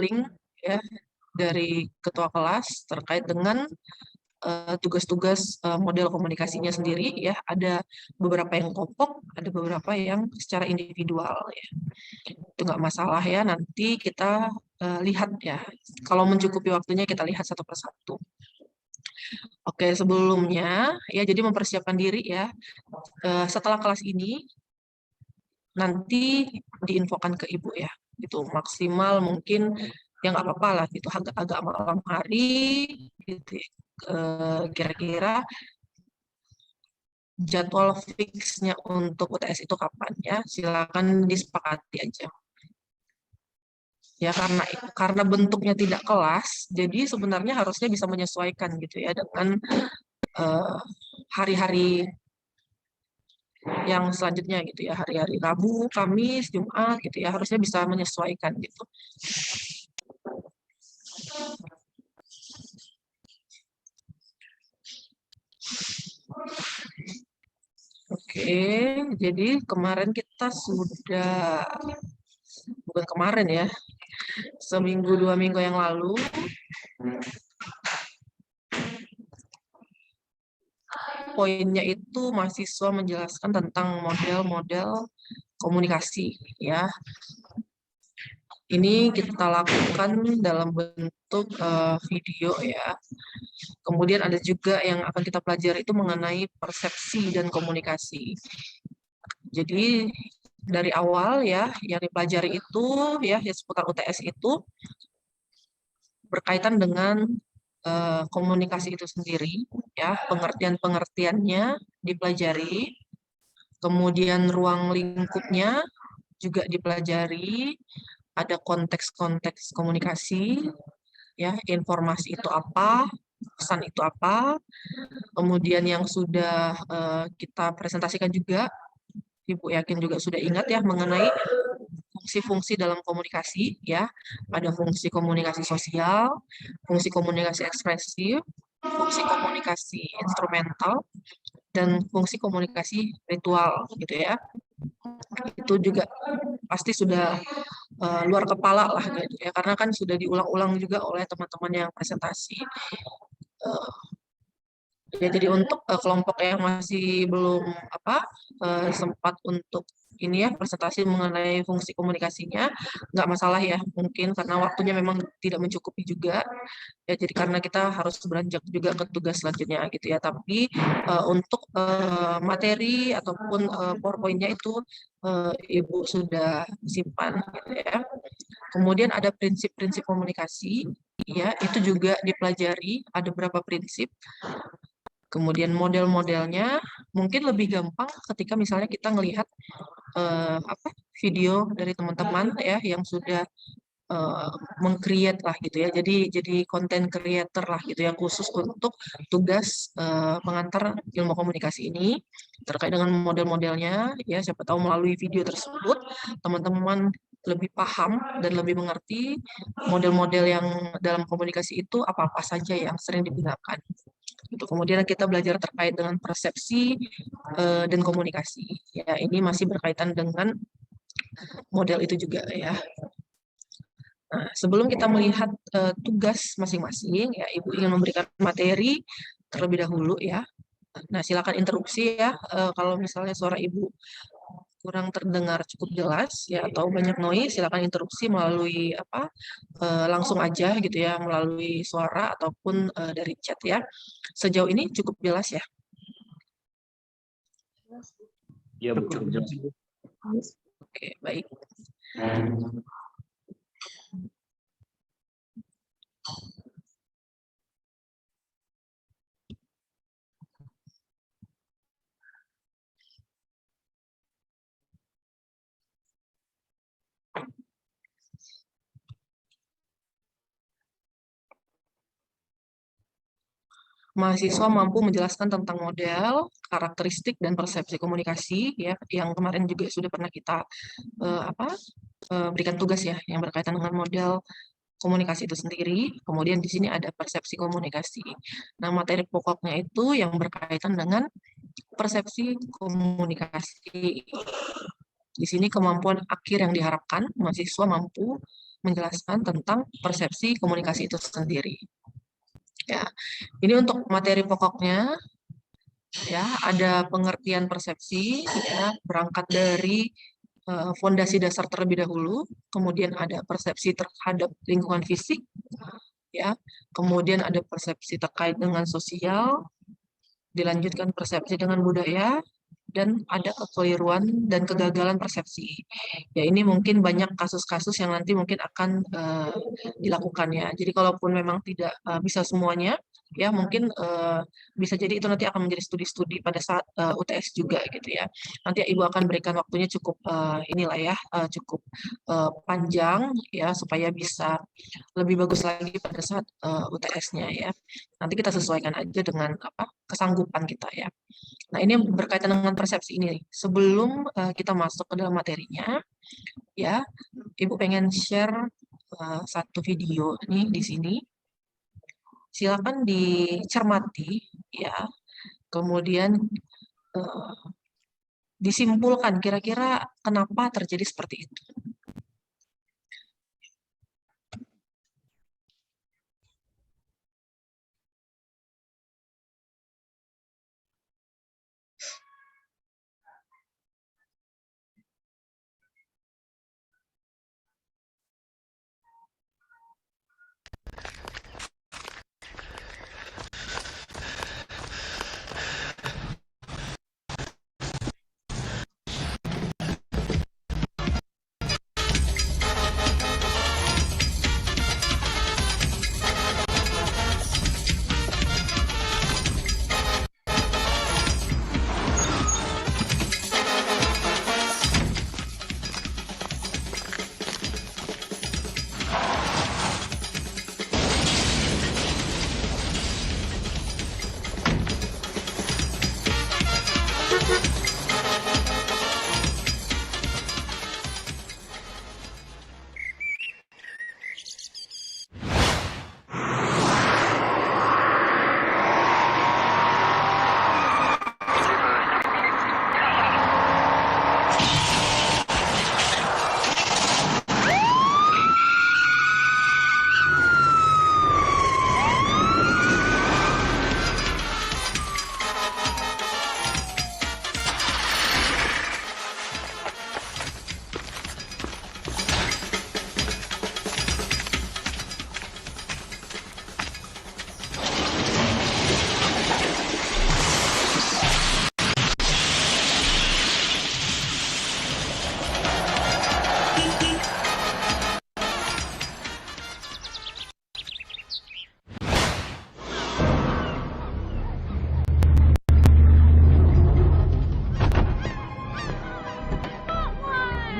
link ya dari ketua kelas terkait dengan tugas-tugas model komunikasinya sendiri ya. Ada beberapa yang kelompok, ada beberapa yang secara individual ya. Itu nggak masalah ya, nanti kita lihat ya. Kalau mencukupi waktunya kita lihat satu persatu. Oke, sebelumnya ya jadi mempersiapkan diri ya. Setelah kelas ini nanti diinfokan ke ibu ya. Itu maksimal mungkin ya nggak apa-apa lah gitu agak malam hari gitu ya. Kira-kira jadwal fixnya untuk UTS itu kapan ya, silakan disepakati aja. Ya karena bentuknya tidak kelas, jadi sebenarnya harusnya bisa menyesuaikan gitu ya dengan hari-hari yang selanjutnya gitu ya, hari-hari Rabu, Kamis, Jumat gitu ya, harusnya bisa menyesuaikan gitu. Oke, jadi kemarin kita sudah, bukan kemarin ya, seminggu 2 minggu yang lalu, poinnya itu mahasiswa menjelaskan tentang model-model komunikasi ya. Ini kita lakukan dalam bentuk video ya. Kemudian ada juga yang akan kita pelajari itu mengenai persepsi dan komunikasi. Jadi dari awal ya yang dipelajari itu ya seputar UTS itu berkaitan dengan komunikasi itu sendiri ya, pengertiannya dipelajari, kemudian ruang lingkupnya juga dipelajari, ada konteks-konteks komunikasi ya, informasi itu apa, pesan itu apa, kemudian yang sudah kita presentasikan juga, Ibu yakin juga sudah ingat ya mengenai fungsi-fungsi dalam komunikasi ya. Ada fungsi komunikasi sosial, fungsi komunikasi ekspresif, fungsi komunikasi instrumental, dan fungsi komunikasi ritual gitu ya. Itu juga pasti sudah luar kepala lah gitu ya, karena kan sudah diulang-ulang juga oleh teman-teman yang presentasi. Ya, jadi untuk kelompok yang masih belum sempat untuk ini ya presentasi mengenai fungsi komunikasinya, nggak masalah ya, mungkin karena waktunya memang tidak mencukupi juga ya, jadi karena kita harus beranjak juga ke tugas selanjutnya gitu ya. Tapi untuk materi ataupun PowerPoint-nya itu Ibu sudah simpan gitu ya. Kemudian ada prinsip-prinsip komunikasi ya, itu juga dipelajari, ada beberapa prinsip. Kemudian model-modelnya mungkin lebih gampang ketika misalnya kita melihat video dari teman-teman ya yang sudah meng-create lah gitu ya. Jadi konten creator lah gitu ya, khusus untuk tugas pengantar ilmu komunikasi ini terkait dengan model-modelnya ya. Siapa tahu melalui video tersebut teman-teman lebih paham dan lebih mengerti model-model yang dalam komunikasi itu apa-apa saja yang sering digunakan. Gitu. Kemudian kita belajar terkait dengan persepsi dan komunikasi. Ya, ini masih berkaitan dengan model itu juga ya. Nah, sebelum kita melihat tugas masing-masing, ya Ibu ingin memberikan materi terlebih dahulu ya. Nah, silakan interupsi ya kalau misalnya suara Ibu kurang terdengar cukup jelas ya atau banyak noise, silakan interupsi melalui langsung aja gitu ya, melalui suara ataupun dari chat ya. Sejauh ini cukup jelas ya? Iya, Bu, cukup jelas. Oke, baik. Mahasiswa mampu menjelaskan tentang model, karakteristik, dan persepsi komunikasi ya, yang kemarin juga sudah pernah kita berikan tugas ya, yang berkaitan dengan model komunikasi itu sendiri. Kemudian di sini ada persepsi komunikasi. Nah, materi pokoknya itu yang berkaitan dengan persepsi komunikasi. Di sini kemampuan akhir yang diharapkan mahasiswa mampu menjelaskan tentang persepsi komunikasi itu sendiri. Ya, ini untuk materi pokoknya. Ya, ada pengertian persepsi, ya, berangkat dari fondasi dasar terlebih dahulu, kemudian ada persepsi terhadap lingkungan fisik, ya, kemudian ada persepsi terkait dengan sosial, dilanjutkan persepsi dengan budaya, dan ada kekeliruan dan kegagalan persepsi. Ya, ini mungkin banyak kasus-kasus yang nanti mungkin akan dilakukan ya. Jadi kalaupun memang tidak bisa semuanya, ya mungkin bisa jadi itu nanti akan menjadi studi-studi pada saat UTS juga gitu ya. Nanti Ibu akan berikan waktunya cukup inilah ya, cukup panjang ya supaya bisa lebih bagus lagi pada saat UTS-nya ya. Nanti kita sesuaikan aja dengan apa kesanggupan kita ya. Nah, ini berkaitan dengan persepsi ini. Sebelum kita masuk ke dalam materinya, ya, Ibu pengen share satu video nih di sini. Silakan dicermati, ya. Kemudian disimpulkan kira-kira kenapa terjadi seperti itu.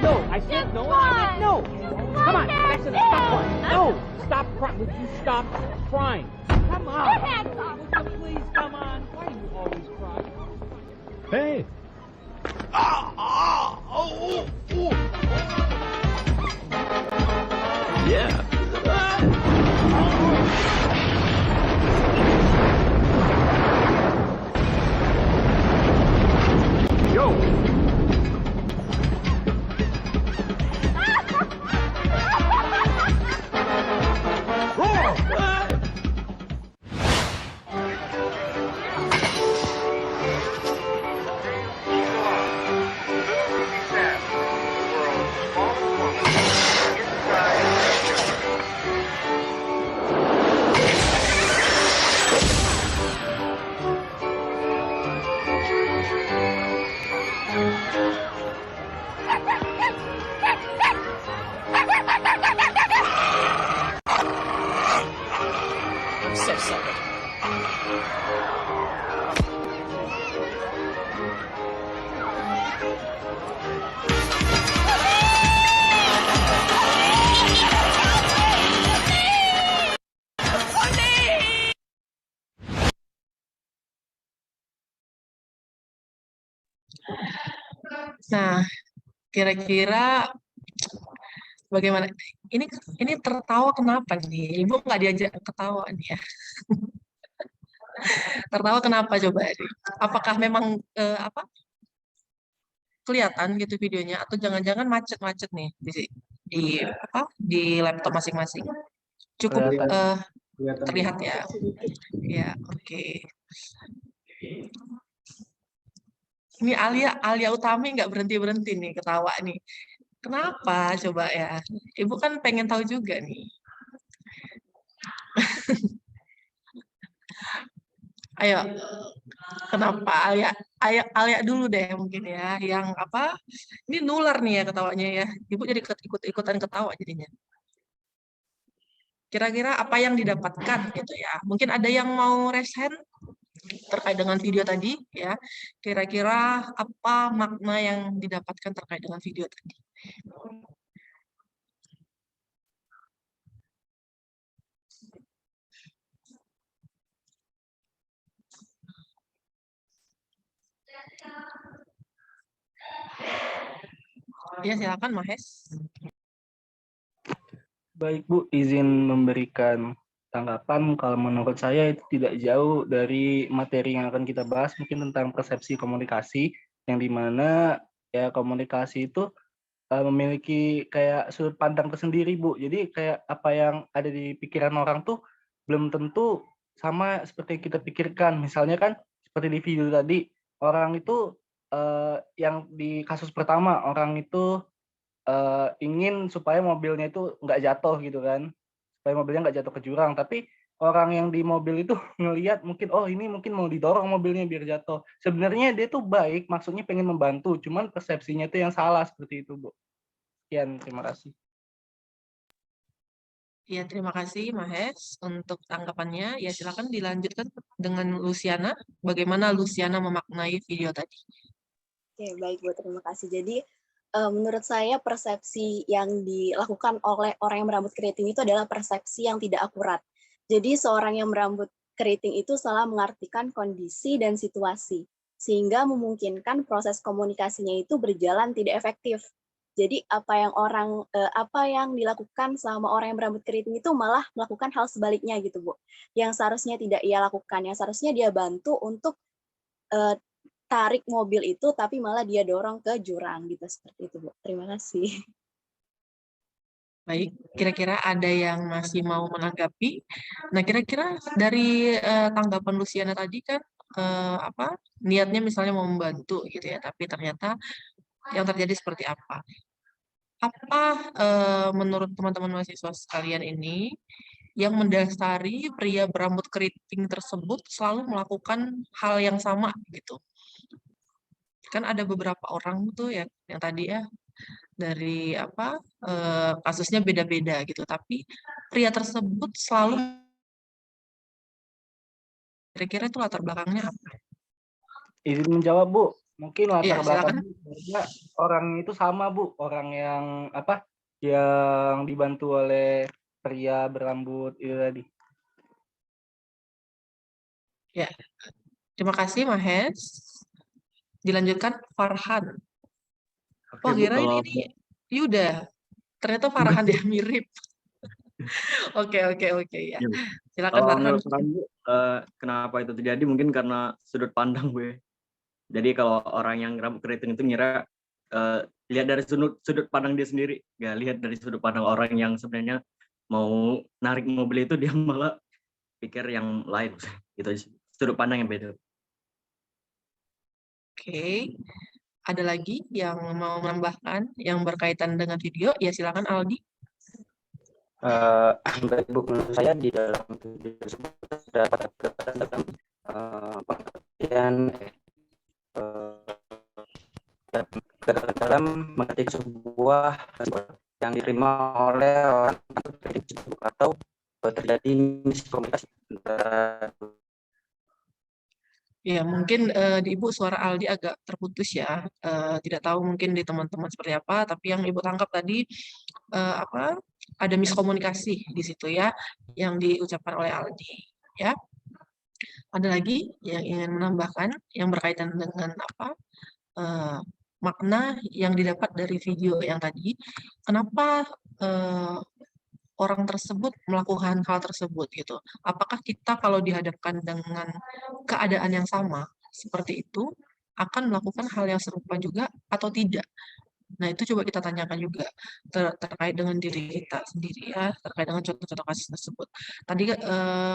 No, I said no. I meant no. Come on, back to the stop line. No, stop crying. Would you stop crying? Come on. Would you please come on? Why do you always cry? Hey. Yeah. Yo. I'm so sorry. Nah, kira-kira bagaimana? Ini tertawa kenapa nih? Ibu nggak diajak ketawa nih ya. Tertawa kenapa coba? Apakah memang apa kelihatan gitu videonya atau jangan-jangan macet-macet nih di sini? di laptop masing-masing. Cukup Kelihatan. terlihat ya. Ya, oke. Ini Alia Utami nggak berhenti nih ketawa nih. Kenapa coba ya? Ibu kan pengen tahu juga nih. Ayo, kenapa Alia dulu deh mungkin ya. Yang apa? Ini nular nih ya ketawanya ya. Ibu jadi ikut-ikutan ketawa jadinya. Kira-kira apa yang didapatkan gitu ya? Mungkin ada yang mau raise hand terkait dengan video tadi ya. Kira-kira apa makna yang didapatkan terkait dengan video tadi? Ya, silakan Mahes. Baik Bu, izin memberikan tanggapan. Kalau menurut saya itu tidak jauh dari materi yang akan kita bahas, mungkin tentang persepsi komunikasi, yang dimana ya komunikasi itu memiliki kayak sudut pandang tersendiri Bu. Jadi kayak apa yang ada di pikiran orang tuh belum tentu sama seperti yang kita pikirkan. Misalnya kan seperti di video tadi, orang itu yang di kasus pertama, orang itu ingin supaya mobilnya itu nggak jatuh gitu kan, supaya mobilnya nggak jatuh ke jurang. Tapi orang yang di mobil itu ngelihat mungkin, oh ini mungkin mau didorong mobilnya biar jatuh. Sebenarnya dia tuh baik, maksudnya pengen membantu, cuman persepsinya itu yang salah seperti itu Bu. Sekian, terima kasih. Ya, terima kasih Mahes untuk tanggapannya. Ya, silakan dilanjutkan dengan Luciana. Bagaimana Luciana memaknai video tadi? Oke, baik Bu, terima kasih. Jadi menurut saya persepsi yang dilakukan oleh orang yang berambut keriting itu adalah persepsi yang tidak akurat. Jadi seorang yang berambut keriting itu salah mengartikan kondisi dan situasi, sehingga memungkinkan proses komunikasinya itu berjalan tidak efektif. Jadi apa yang dilakukan sama orang yang berambut keriting itu malah melakukan hal sebaliknya gitu Bu. Yang seharusnya tidak ia lakukan, yang seharusnya dia bantu untuk tarik mobil itu, tapi malah dia dorong ke jurang gitu, seperti itu Bu. Terima kasih. Baik, kira-kira ada yang masih mau menanggapi? Nah, kira-kira dari tanggapan Luciana tadi kan niatnya misalnya mau membantu gitu ya, tapi ternyata yang terjadi seperti apa? Apa menurut teman-teman mahasiswa sekalian ini yang mendasari pria berambut keriting tersebut selalu melakukan hal yang sama gitu? Kan ada beberapa orang tuh ya yang tadi ya dari kasusnya beda-beda gitu, tapi pria tersebut selalu, kira-kira itu latar belakangnya apa? Izin menjawab Bu, mungkin Iya, latar silakan. belakangnya orang itu sama Bu, orang yang yang dibantu oleh pria berambut itu tadi. Ya, terima kasih Mahes. Dilanjutkan Farhan. Wah, kirain ini Yuda. Ternyata Farhan ya, mirip. Oke ya. Silakan Kalau Farhan. menurut saya, kenapa itu terjadi mungkin karena sudut pandang gue. Jadi kalau orang yang rambut keriting itu ngira lihat dari sudut pandang dia sendiri, nggak lihat dari sudut pandang orang yang sebenarnya mau narik mobil itu, dia malah pikir yang lain. Itu sudut pandang yang beda. Oke. Ada lagi yang mau menambahkan yang berkaitan dengan video? Ya, silakan Aldi. Baik Bu, menurut saya di dalam video tersebut terdapat dalam pengertian dalam mengetik sebuah yang diterima oleh orang atau terjadi miskomunikasi. Ya, mungkin di Ibu suara Aldi agak terputus ya. Tidak tahu mungkin di teman-teman seperti apa, tapi yang Ibu tangkap tadi ada miskomunikasi di situ ya, yang diucapkan oleh Aldi. Ya, ada lagi yang ingin menambahkan yang berkaitan dengan makna yang didapat dari video yang tadi. Kenapa orang tersebut melakukan hal tersebut gitu. Apakah kita kalau dihadapkan dengan keadaan yang sama seperti itu akan melakukan hal yang serupa juga atau tidak? Nah, itu coba kita tanyakan juga terkait dengan diri kita sendiri ya, terkait dengan contoh-contoh kasus tersebut. Tadi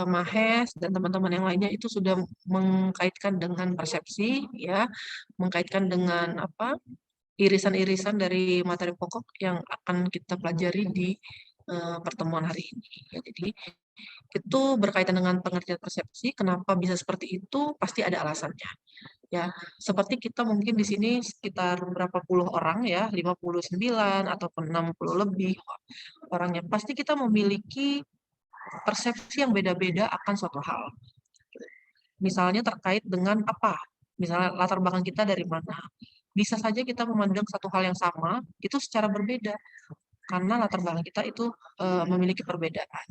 Mahes dan teman-teman yang lainnya itu sudah mengkaitkan dengan persepsi ya, mengkaitkan dengan apa? Irisan-irisan dari materi pokok yang akan kita pelajari di pertemuan hari ini. Ya, jadi itu berkaitan dengan pengertian persepsi, kenapa bisa seperti itu, pasti ada alasannya. Ya, seperti kita mungkin di sini sekitar berapa puluh orang ya, 59 ataupun 60 lebih orangnya. Pasti kita memiliki persepsi yang beda-beda akan suatu hal. Misalnya terkait dengan apa? Misalnya latar belakang kita dari mana? Bisa saja kita memandang satu hal yang sama itu secara berbeda karena latar belakang kita itu memiliki perbedaan.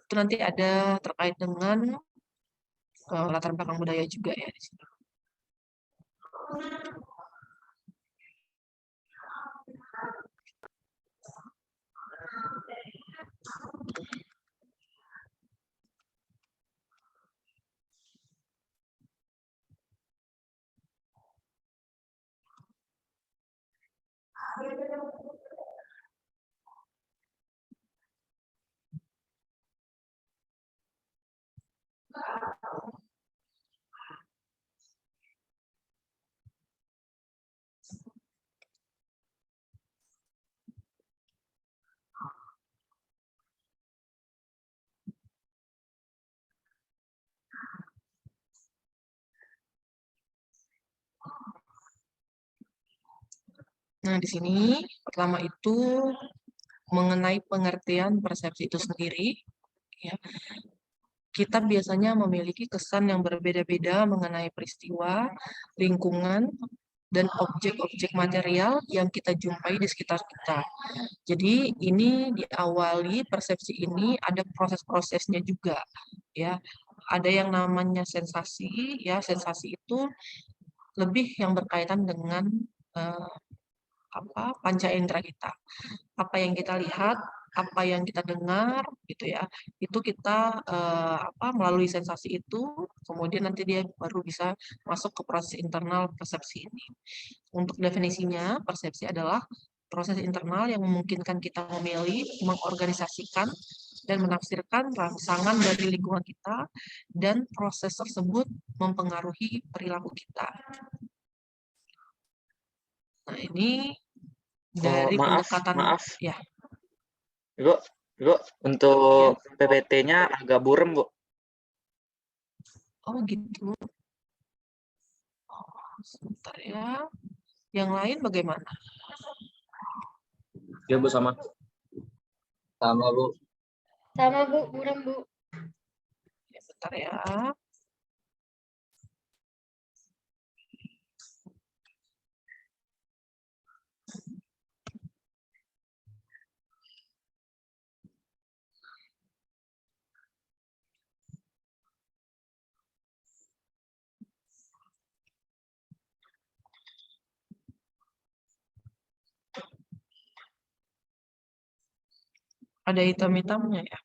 Itu nanti ada terkait dengan latar belakang budaya juga ya di sini. Nah, di sini pertama itu mengenai pengertian persepsi itu sendiri, ya. Kita biasanya memiliki kesan yang berbeda-beda mengenai peristiwa, lingkungan, dan objek-objek material yang kita jumpai di sekitar kita. Jadi ini diawali persepsi ini ada proses-prosesnya juga, ya. Ada yang namanya sensasi, ya sensasi itu lebih yang berkaitan dengan eh, panca indera kita. Apa yang kita lihat, apa yang kita dengar, gitu ya. Itu kita melalui sensasi itu, kemudian nanti dia baru bisa masuk ke proses internal persepsi ini. Untuk definisinya, persepsi adalah proses internal yang memungkinkan kita memilih, mengorganisasikan, dan menafsirkan rangsangan dari lingkungan kita, dan proses tersebut mempengaruhi perilaku kita. Nah, ini dari pendekatan maaf. ya. Ibu, untuk PPT-nya agak burem, Bu. Oh gitu. Oh, sebentar ya. Yang lain bagaimana? Ya Bu, sama. Sama, Bu. Sama Bu, burem Bu. Ya, sebentar ya. Ada hitam-hitamnya ya.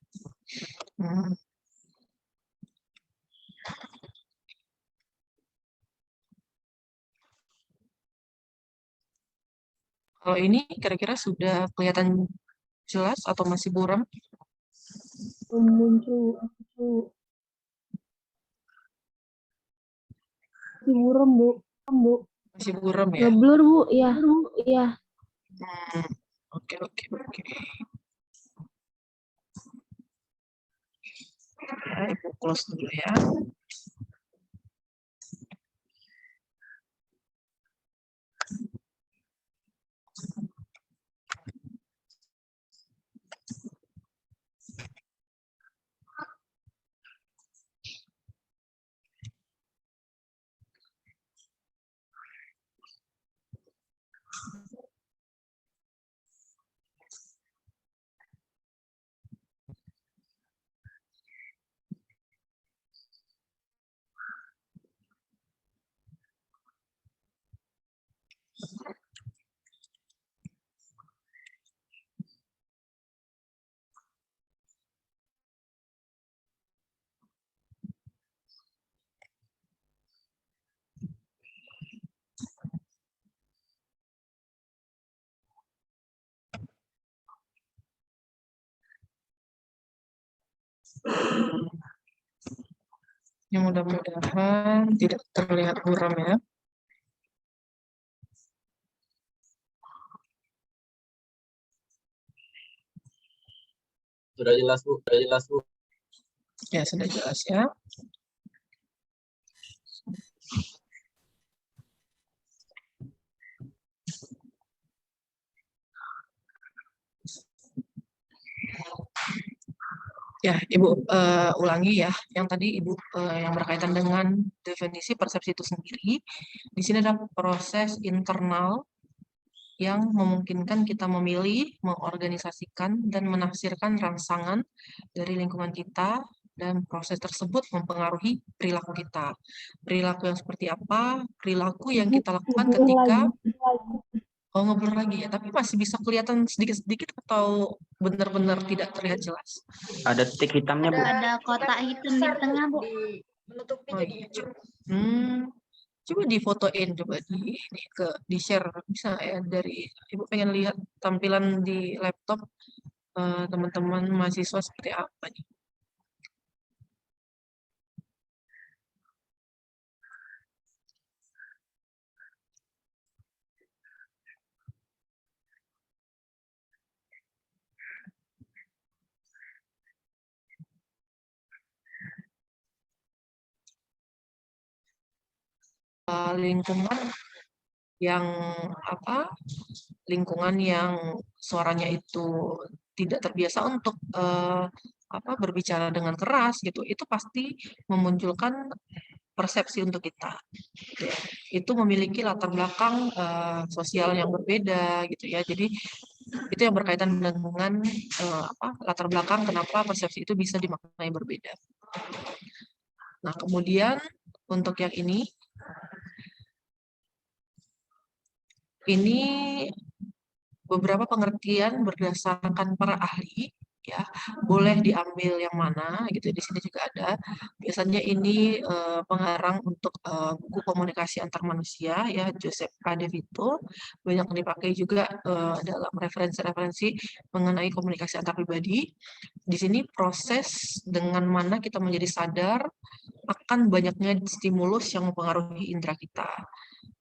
Kalau ini kira-kira sudah kelihatan jelas atau masih buram? Muncul masih buram Bu. Masih buram ya? Ngeblur Bu, iya. Iya. Oke. Ya, Ibu close dulu ya. Yang mudah-mudahan tidak terlihat buram ya. Sudah jelas, Bu. Sudah jelas, Bu. Ya, sudah jelas ya. Ya, Ibu ulangi ya, yang tadi Ibu yang berkaitan dengan definisi persepsi itu sendiri. Di sini ada proses internal yang memungkinkan kita memilih, mengorganisasikan, dan menafsirkan rangsangan dari lingkungan kita, dan proses tersebut mempengaruhi perilaku kita. Perilaku yang seperti apa? Perilaku yang kita lakukan ketika ngeblur lagi ya, tapi masih bisa kelihatan sedikit-sedikit atau benar-benar tidak terlihat jelas? Ada titik hitamnya, Bu. Ada kotak hitam di tengah, Bu. Menutupi Oh jadi iya, coba difotoin, coba di share bisa ya dari Ibu pengen lihat tampilan di laptop teman-teman mahasiswa seperti apa nih? Lingkungan yang apa? Lingkungan yang suaranya itu tidak terbiasa untuk berbicara dengan keras gitu, itu pasti memunculkan persepsi untuk kita. Gitu ya. Itu memiliki latar belakang sosial yang berbeda gitu ya. Jadi itu yang berkaitan dengan latar belakang kenapa persepsi itu bisa dimaknai berbeda. Nah, kemudian untuk yang ini beberapa pengertian berdasarkan para ahli ya, boleh diambil yang mana gitu. Di sini juga ada. Biasanya ini pengarang untuk buku komunikasi antar manusia ya, Joseph K. DeVito, banyak dipakai juga dalam referensi-referensi mengenai komunikasi antar pribadi. Di sini proses dengan mana kita menjadi sadar akan banyaknya stimulus yang mempengaruhi indera kita.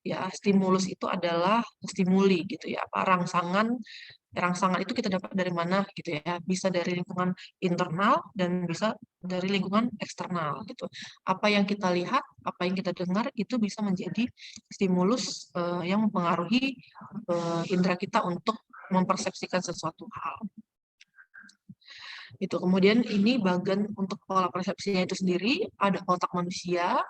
Ya, stimulus itu adalah stimuli gitu ya, rangsangan itu kita dapat dari mana gitu ya, bisa dari lingkungan internal dan bisa dari lingkungan eksternal gitu. Apa yang kita lihat, apa yang kita dengar itu bisa menjadi stimulus yang mempengaruhi indera kita untuk mempersepsikan sesuatu hal. Itu kemudian ini bagian untuk pola persepsinya itu sendiri, ada otak manusia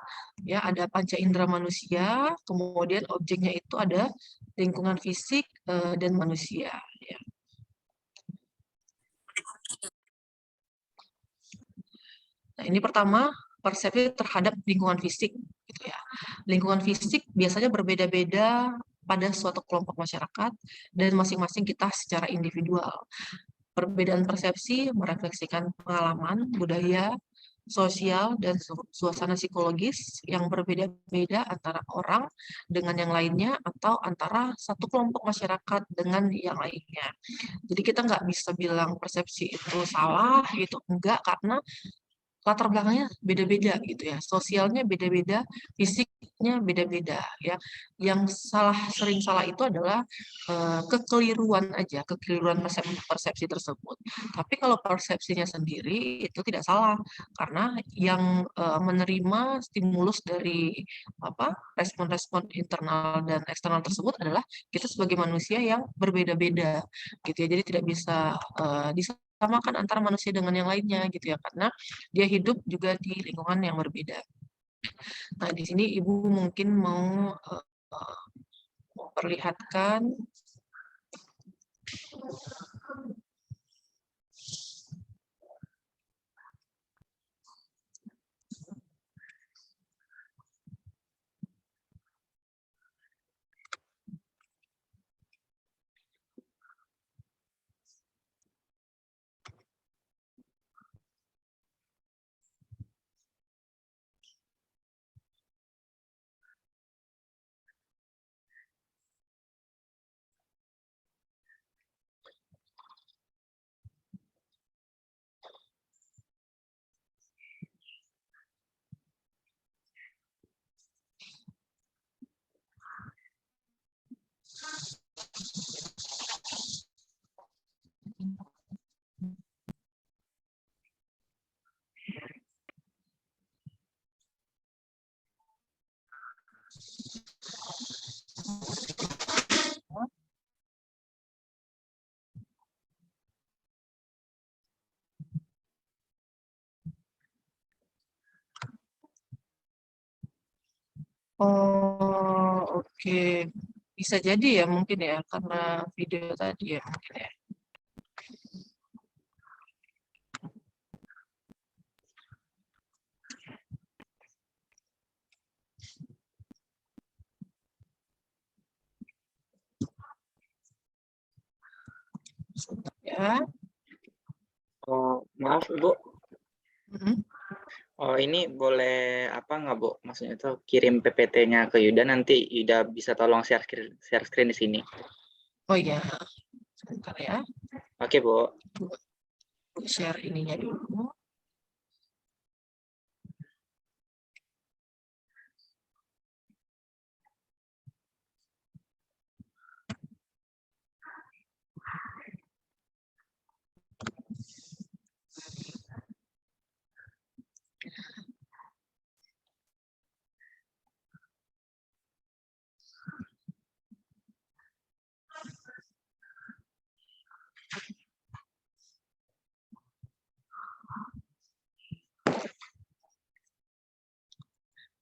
ya, ada panca indera manusia, kemudian objeknya itu ada lingkungan fisik dan manusia ya. Nah, ini pertama persepsi terhadap lingkungan fisik gitu ya. Lingkungan fisik biasanya berbeda-beda pada suatu kelompok masyarakat dan masing-masing kita secara individual. Perbedaan persepsi merefleksikan pengalaman, budaya, sosial, dan suasana psikologis yang berbeda-beda antara orang dengan yang lainnya atau antara satu kelompok masyarakat dengan yang lainnya. Jadi kita nggak bisa bilang persepsi itu salah gitu, enggak, karena latar belakangnya beda-beda gitu ya, sosialnya beda-beda, fisiknya beda-beda ya. Yang sering salah itu adalah kekeliruan aja, kekeliruan persepsi tersebut. Tapi kalau persepsinya sendiri itu tidak salah, karena yang menerima stimulus dari respon-respon internal dan eksternal tersebut adalah kita sebagai manusia yang berbeda-beda gitu ya. Jadi tidak bisa disamakan antara manusia dengan yang lainnya gitu ya, karena dia hidup juga di lingkungan yang berbeda. Nah, di sini Ibu mungkin mau memperlihatkan Oh, oke. Bisa jadi ya mungkin ya, karena video tadi ya mungkin ya. Sebentar ya. Oh, maaf Bu. Mhm. Oh, ini boleh apa nggak Bu? Maksudnya itu kirim PPT-nya ke Yuda, nanti Yuda bisa tolong share screen di sini. Oh iya, sebentar ya. Oke Bu. Share ininya dulu.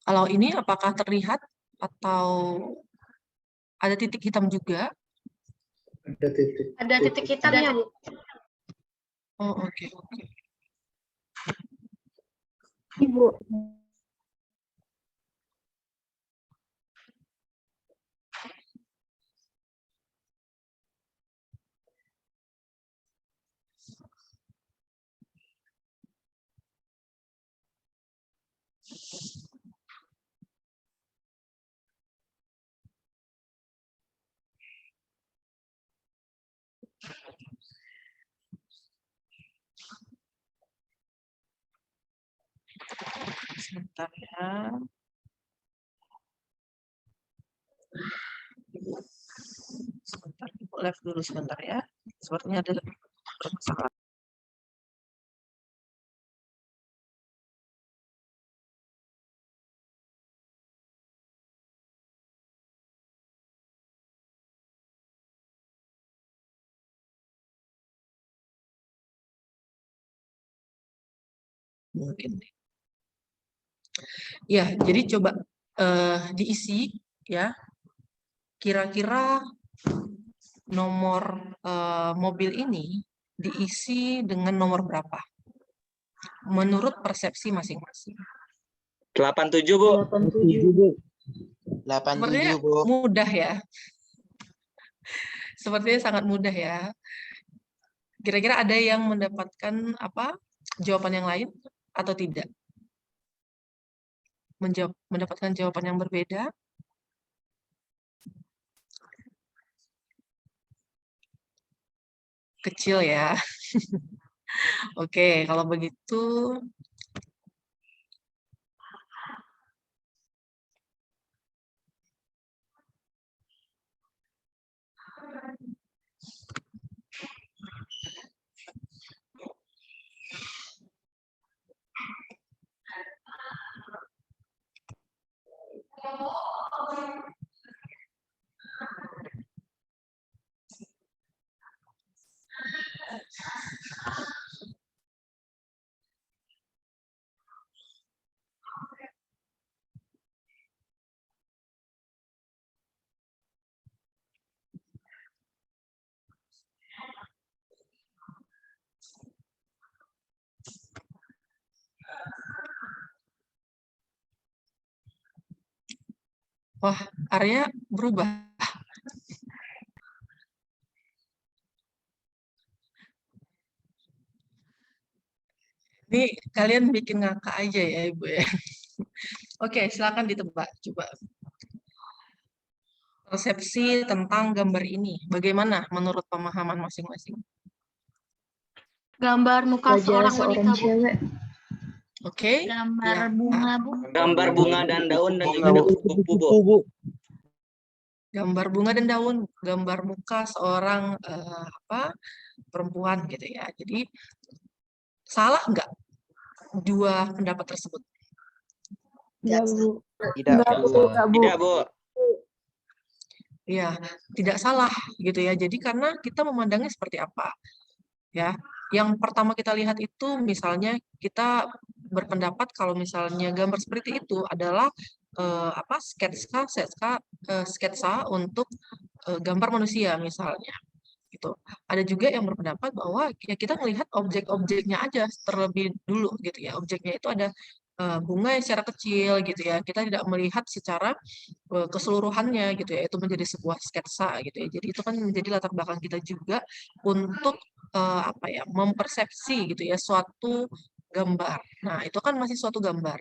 Kalau ini apakah terlihat atau ada titik hitam juga? Ada titik hitamnya, Bu. Oh, oke, oke. Ibu. Sebentar ya. Sebentar, Ibu live dulu sebentar ya. Sepertinya ada masalah. Mungkin. Ya, jadi coba diisi ya. Kira-kira nomor mobil ini diisi dengan nomor berapa? Menurut persepsi masing-masing. 87 Bu. 87, Bu. 87 Sepertinya Bu. mudah ya. Sepertinya sangat mudah ya. Kira-kira ada yang mendapatkan apa? Jawaban yang lain atau tidak? Mendapatkan jawaban yang berbeda? Kecil ya. Oke, kalau begitu wah, area berubah. Ini kalian bikin ngakak aja ya, Ibu ya. Oke, silakan ditebak. Coba. Persepsi tentang gambar ini, bagaimana menurut pemahaman masing-masing? Gambar muka Wajah seorang seorang wanita, Bu. cewek. Oke. Gambar Ya. bunga, Bu. Gambar bunga dan daun dan juga ada kupu-kupu Bu. Gambar bunga dan daun, gambar muka seorang perempuan gitu ya. Jadi salah nggak dua pendapat tersebut? Enggak, Bu. Tidak Bu. Tidak Bu. Ya, tidak salah gitu ya. Jadi karena kita memandangnya seperti apa? Ya, yang pertama kita lihat itu misalnya kita berpendapat kalau misalnya gambar seperti itu adalah sketsa untuk gambar manusia misalnya. Gitu. Ada juga yang berpendapat bahwa ya kita melihat objek-objeknya aja terlebih dulu gitu ya. Objeknya itu ada bunga yang secara kecil gitu ya. Kita tidak melihat secara keseluruhannya gitu ya. Itu menjadi sebuah sketsa gitu ya. Jadi itu kan menjadi latar belakang kita juga untuk mempersepsi gitu ya suatu gambar. Nah, itu kan masih suatu gambar.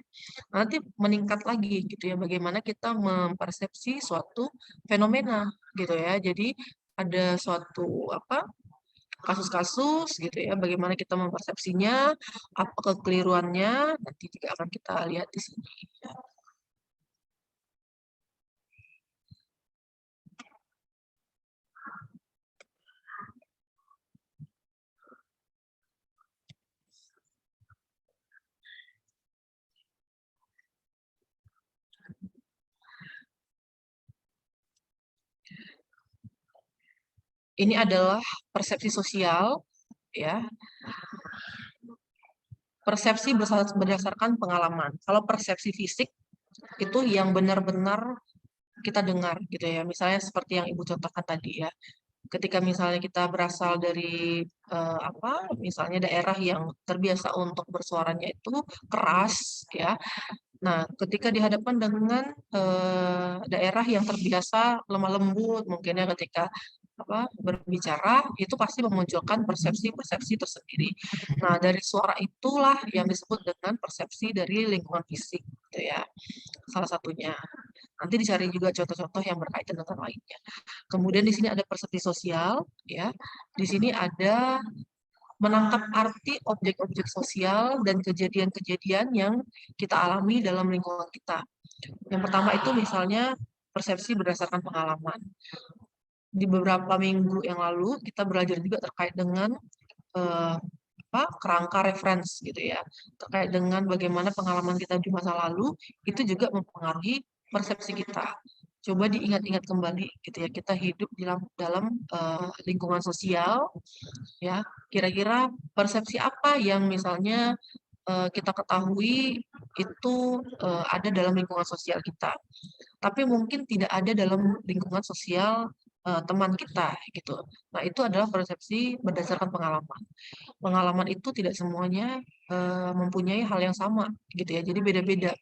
Nanti meningkat lagi gitu ya bagaimana kita mempersepsi suatu fenomena gitu ya. Jadi ada suatu kasus-kasus gitu ya, bagaimana kita mempersepsinya, apa kekeliruannya, nanti juga akan kita lihat di sini. Ini adalah persepsi sosial, ya. Persepsi berdasarkan pengalaman. Kalau persepsi fisik itu yang benar-benar kita dengar, gitu ya. Misalnya seperti yang Ibu contohkan tadi ya. Ketika misalnya kita berasal dari misalnya daerah yang terbiasa untuk bersuaranya itu keras, ya. Nah, ketika dihadapkan dengan daerah yang terbiasa lemah lembut, mungkinnya ketika berbicara, itu pasti memunculkan persepsi-persepsi tersendiri. Nah, dari suara itulah yang disebut dengan persepsi dari lingkungan fisik, gitu ya. Salah satunya. Nanti dicari juga contoh-contoh yang berkaitan dengan lainnya. Kemudian di sini ada persepsi sosial, ya. Di sini ada menangkap arti objek-objek sosial dan kejadian-kejadian yang kita alami dalam lingkungan kita. Yang pertama itu misalnya persepsi berdasarkan pengalaman. Di beberapa minggu yang lalu kita belajar juga terkait dengan kerangka reference gitu ya, terkait dengan bagaimana pengalaman kita di masa lalu itu juga mempengaruhi persepsi kita. Coba diingat-ingat kembali gitu ya, kita hidup dalam lingkungan sosial ya, kira-kira persepsi apa yang misalnya kita ketahui itu ada dalam lingkungan sosial kita, tapi mungkin tidak ada dalam lingkungan sosial teman kita gitu. Nah, itu adalah persepsi berdasarkan pengalaman. Pengalaman itu tidak semuanya mempunyai hal yang sama gitu ya. Jadi beda-beda.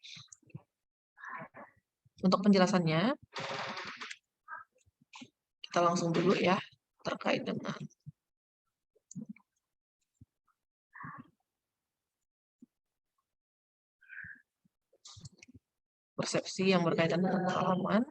Untuk penjelasannya kita langsung dulu ya terkait dengan persepsi yang berkaitan dengan pengalaman.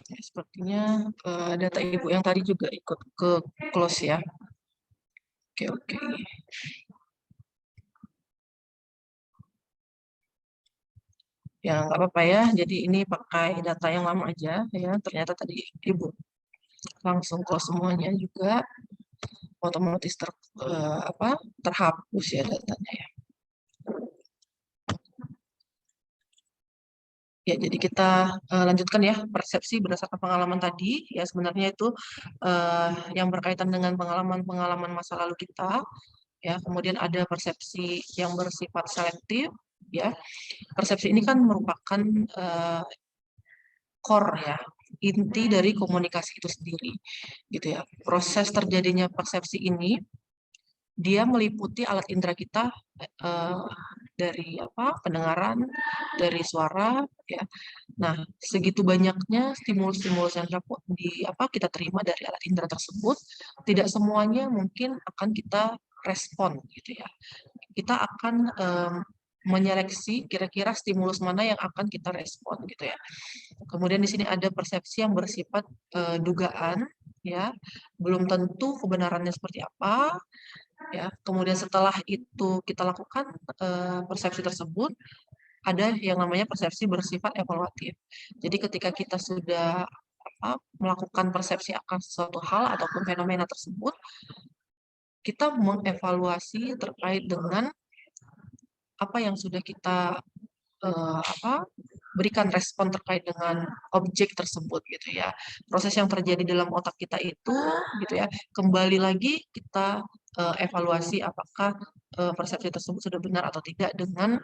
Sepertinya data Ibu yang tadi juga ikut ke close ya. Oke. Ya, nggak apa-apa ya. Jadi ini pakai data yang lama aja ya. Ternyata tadi Ibu langsung close semuanya juga. Otomatis terhapus ya datanya ya. Ya, jadi kita lanjutkan ya, persepsi berdasarkan pengalaman tadi, ya sebenarnya itu yang berkaitan dengan pengalaman-pengalaman masa lalu kita, ya. Kemudian ada persepsi yang bersifat selektif, ya. Persepsi ini kan merupakan core ya, inti dari komunikasi itu sendiri, gitu ya. Proses terjadinya persepsi ini, dia meliputi alat indera kita dari pendengaran, dari suara, ya. Nah, segitu banyaknya stimulus-stimulus yang kita terima dari alat indera tersebut, tidak semuanya mungkin akan kita respon, gitu ya. Kita akan menyeleksi kira-kira stimulus mana yang akan kita respon, gitu ya. Kemudian di sini ada persepsi yang bersifat dugaan, ya, belum tentu kebenarannya seperti apa. Ya, kemudian setelah itu kita lakukan persepsi tersebut, ada yang namanya persepsi bersifat evaluatif. Jadi ketika kita sudah melakukan persepsi akan suatu hal ataupun fenomena tersebut, kita mengevaluasi terkait dengan apa yang sudah kita berikan respon terkait dengan objek tersebut, gitu ya. Proses yang terjadi dalam otak kita itu, gitu ya, kembali lagi kita evaluasi apakah persepsi tersebut sudah benar atau tidak dengan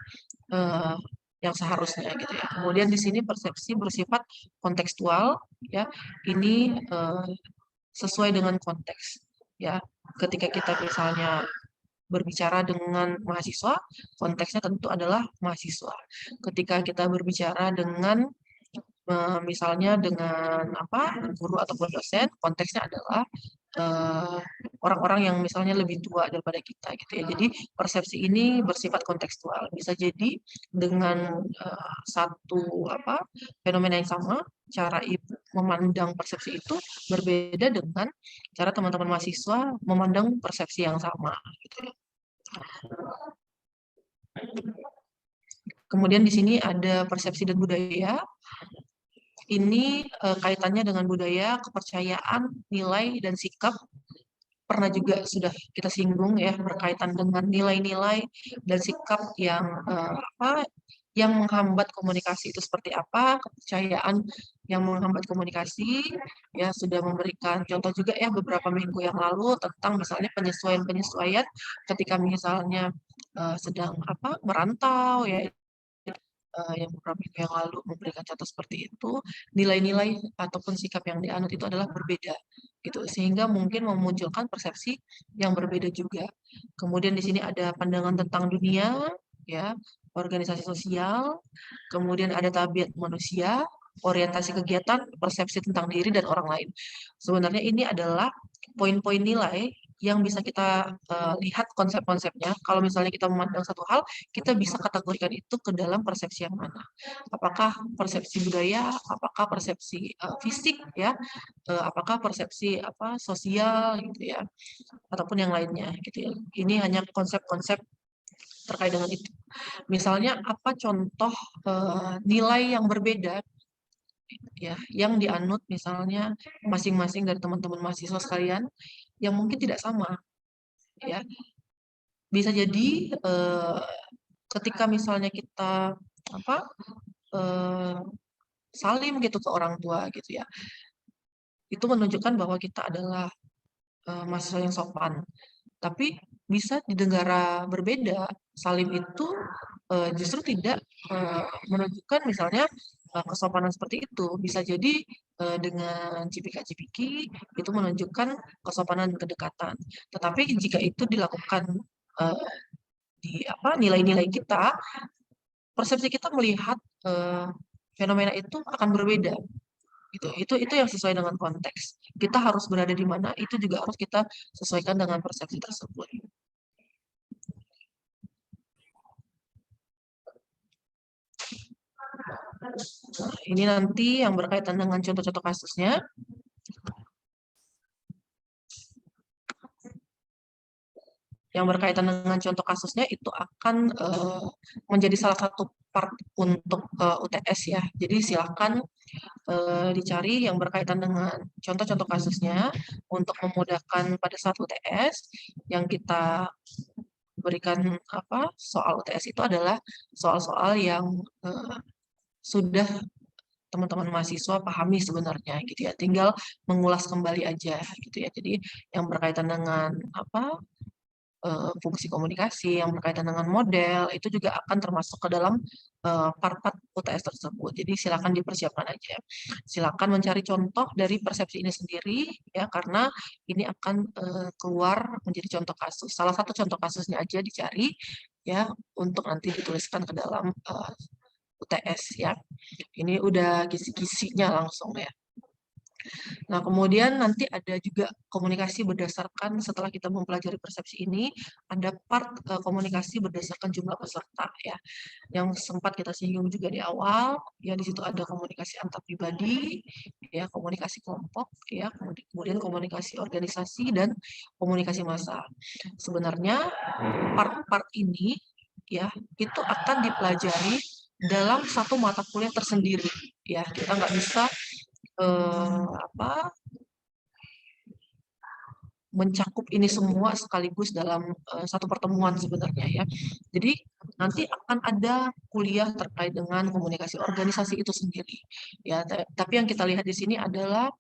yang seharusnya, gitu ya. Kemudian di sini persepsi bersifat kontekstual, ya. Ini sesuai dengan konteks, ya. Ketika kita misalnya berbicara dengan mahasiswa, konteksnya tentu adalah mahasiswa. Ketika kita berbicara dengan misalnya dengan guru ataupun dosen, konteksnya adalah orang-orang yang misalnya lebih tua daripada kita, gitu ya. Jadi persepsi ini bersifat kontekstual. Bisa jadi dengan satu fenomena yang sama, cara ibu memandang persepsi itu berbeda dengan cara teman-teman mahasiswa memandang persepsi yang sama, gitu ya. Kemudian di sini ada persepsi dan budaya. Ini kaitannya dengan budaya, kepercayaan, nilai, dan sikap. Pernah juga sudah kita singgung ya, berkaitan dengan nilai-nilai dan sikap yang yang menghambat komunikasi itu seperti apa, kepercayaan yang menghambat komunikasi, ya sudah memberikan contoh juga ya beberapa minggu yang lalu tentang misalnya penyesuaian-penyesuaian ketika misalnya sedang merantau, ya yang beberapa minggu yang lalu memberikan contoh seperti itu, nilai-nilai ataupun sikap yang dianut itu adalah berbeda, gitu, sehingga mungkin memunculkan persepsi yang berbeda juga. Kemudian di sini ada pandangan tentang dunia, ya, organisasi sosial, kemudian ada tabiat manusia, orientasi kegiatan, persepsi tentang diri dan orang lain. Sebenarnya ini adalah poin-poin nilai yang bisa kita lihat konsep-konsepnya. Kalau misalnya kita memandang satu hal, kita bisa kategorikan itu ke dalam persepsi yang mana. Apakah persepsi budaya, apakah persepsi fisik, ya, apakah persepsi sosial, gitu ya, ataupun yang lainnya, gitu ya. Ini hanya konsep-konsep terkait dengan itu. Misalnya apa contoh nilai yang berbeda, ya, yang dianut misalnya masing-masing dari teman-teman mahasiswa sekalian yang mungkin tidak sama, ya. Bisa jadi ketika misalnya kita salim gitu ke orang tua, gitu ya, itu menunjukkan bahwa kita adalah mahasiswa yang sopan. Tapi bisa di negara berbeda, salim itu justru tidak menunjukkan misalnya kesopanan seperti itu. Bisa jadi dengan cipika-cipiki itu menunjukkan kesopanan dan kedekatan. Tetapi jika itu dilakukan di nilai-nilai kita, persepsi kita melihat fenomena itu akan berbeda. Itu yang sesuai dengan konteks. Kita harus berada di mana, itu juga harus kita sesuaikan dengan persepsi tersebut. Nah, ini nanti yang berkaitan dengan contoh-contoh kasusnya. Yang berkaitan dengan contoh kasusnya itu akan menjadi salah satu part untuk UTS ya. Jadi silakan dicari yang berkaitan dengan contoh-contoh kasusnya untuk memudahkan pada saat UTS. Yang kita berikan soal UTS itu adalah soal-soal yang sudah teman-teman mahasiswa pahami sebenarnya, gitu ya. Tinggal mengulas kembali aja, gitu ya. Jadi yang berkaitan dengan fungsi komunikasi, yang berkaitan dengan model, itu juga akan termasuk ke dalam part-part UTS tersebut. Jadi silakan dipersiapkan aja. Silakan mencari contoh dari persepsi ini sendiri, ya, karena ini akan keluar menjadi contoh kasus. Salah satu contoh kasusnya aja dicari, ya untuk nanti dituliskan ke dalam UTS ya. Ini udah kisi-kisinya langsung ya. Nah, kemudian nanti ada juga komunikasi berdasarkan setelah kita mempelajari persepsi ini, ada part komunikasi berdasarkan jumlah peserta ya. Yang sempat kita singgung juga di awal, ya di situ ada komunikasi antar pribadi, ya komunikasi kelompok, ya kemudian komunikasi organisasi dan komunikasi massa. Sebenarnya part-part ini ya itu akan dipelajari dalam satu mata kuliah tersendiri ya. Kita nggak bisa mencakup ini semua sekaligus dalam satu pertemuan sebenarnya ya. Jadi nanti akan ada kuliah terkait dengan komunikasi organisasi itu sendiri. Ya, tapi yang kita lihat di sini adalah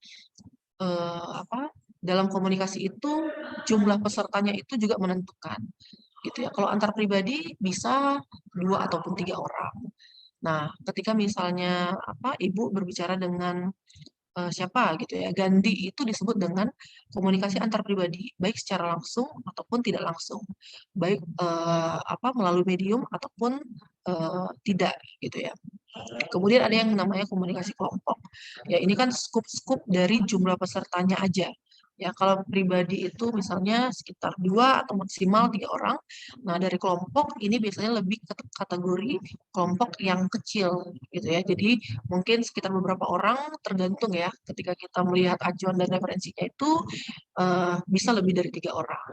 dalam komunikasi itu jumlah pesertanya itu juga menentukan. Gitu ya. Kalau antar pribadi bisa 2 ataupun 3 orang. Nah, ketika misalnya Ibu berbicara dengan siapa gitu ya, Gandhi itu disebut dengan komunikasi antar pribadi, baik secara langsung ataupun tidak langsung, baik melalui medium ataupun tidak gitu ya. Kemudian ada yang namanya komunikasi kelompok. Ya ini kan skup-skup dari jumlah pesertanya aja. Ya kalau pribadi itu misalnya sekitar 2 atau maksimal 3 orang. Nah dari kelompok ini biasanya lebih ke kategori kelompok yang kecil gitu ya. Jadi mungkin sekitar beberapa orang tergantung ya. Ketika kita melihat acuan dan referensinya itu bisa lebih dari 3 orang.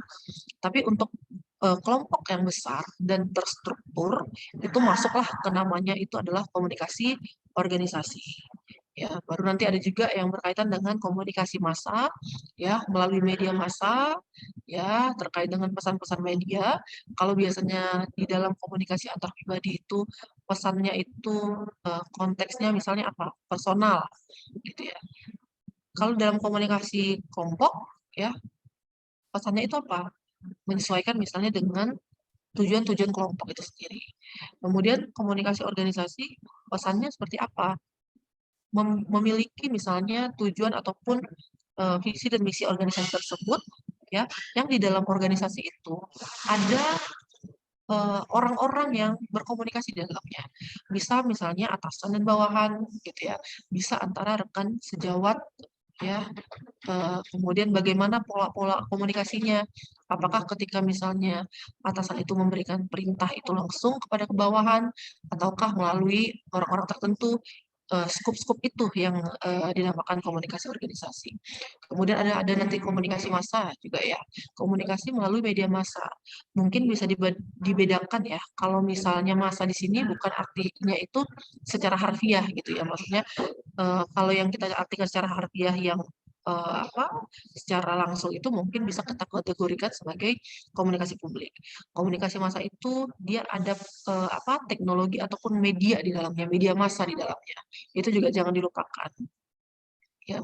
Tapi untuk kelompok yang besar dan terstruktur itu masuklah ke namanya itu adalah komunikasi organisasi. Ya, baru nanti ada juga yang berkaitan dengan komunikasi massa, ya melalui media massa, ya terkait dengan pesan-pesan media. Kalau biasanya di dalam komunikasi antar pribadi itu pesannya itu konteksnya misalnya apa? Personal, gitu ya. Kalau dalam komunikasi kelompok, ya pesannya itu apa? Menyesuaikan misalnya dengan tujuan-tujuan kelompok itu sendiri. Kemudian komunikasi organisasi pesannya seperti apa? Memiliki misalnya tujuan ataupun visi dan misi organisasi tersebut ya yang di dalam organisasi itu ada orang-orang yang berkomunikasi di dalamnya. Bisa misalnya atasan dan bawahan gitu ya. Bisa antara rekan sejawat ya. Kemudian bagaimana pola-pola komunikasinya? Apakah ketika misalnya atasan itu memberikan perintah itu langsung kepada kebawahan ataukah melalui orang-orang tertentu? Skup-skup itu yang dinamakan komunikasi organisasi. Kemudian ada nanti komunikasi massa juga ya. Komunikasi melalui media massa. Mungkin bisa dibedakan ya. Kalau misalnya massa di sini bukan artinya itu secara harfiah gitu ya. Maksudnya kalau yang kita artikan secara harfiah yang secara langsung itu mungkin bisa kita kategorikan sebagai komunikasi publik. Komunikasi massa itu dia ada teknologi ataupun media di dalamnya, media massa di dalamnya. Itu juga jangan dilupakan. Ya,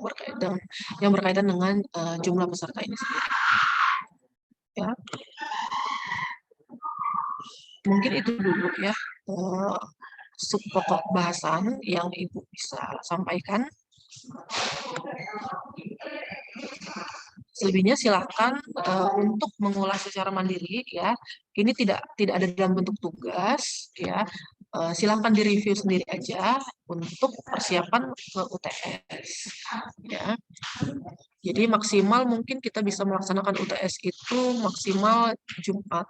yang berkaitan dengan jumlah peserta ini sendiri. Ya. Mungkin itu dulu ya subpokok bahasan yang Ibu bisa sampaikan. Selebihnya silahkan untuk mengulas secara mandiri ya. Ini tidak ada dalam bentuk tugas ya. Silahkan direview sendiri aja untuk persiapan ke UTS ya. Jadi maksimal mungkin kita bisa melaksanakan UTS itu maksimal Jumat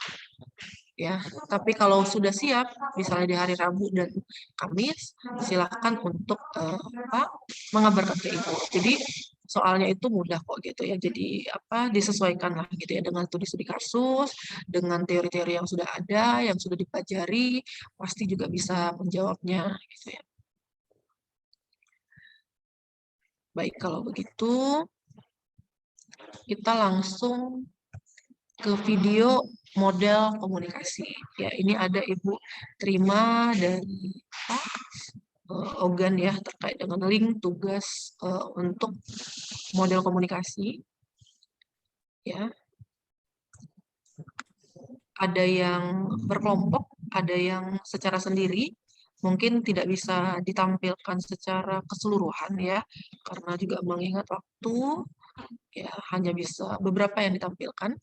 ya. Tapi kalau sudah siap misalnya di hari Rabu dan Kamis silahkan untuk mengabarkan ke Ibu. Jadi soalnya itu mudah kok gitu ya. Jadi disesuaikan lah gitu ya dengan studi-studi kasus, dengan teori-teori yang sudah ada, yang sudah dipelajari, pasti juga bisa menjawabnya gitu ya. Baik, kalau begitu kita langsung ke video model komunikasi. Ya, ini ada Ibu terima dari Ogan ya terkait dengan link tugas untuk model komunikasi. Ya. Ada yang berkelompok, ada yang secara sendiri, mungkin tidak bisa ditampilkan secara keseluruhan ya, karena juga mengingat waktu, ya hanya bisa beberapa yang ditampilkan.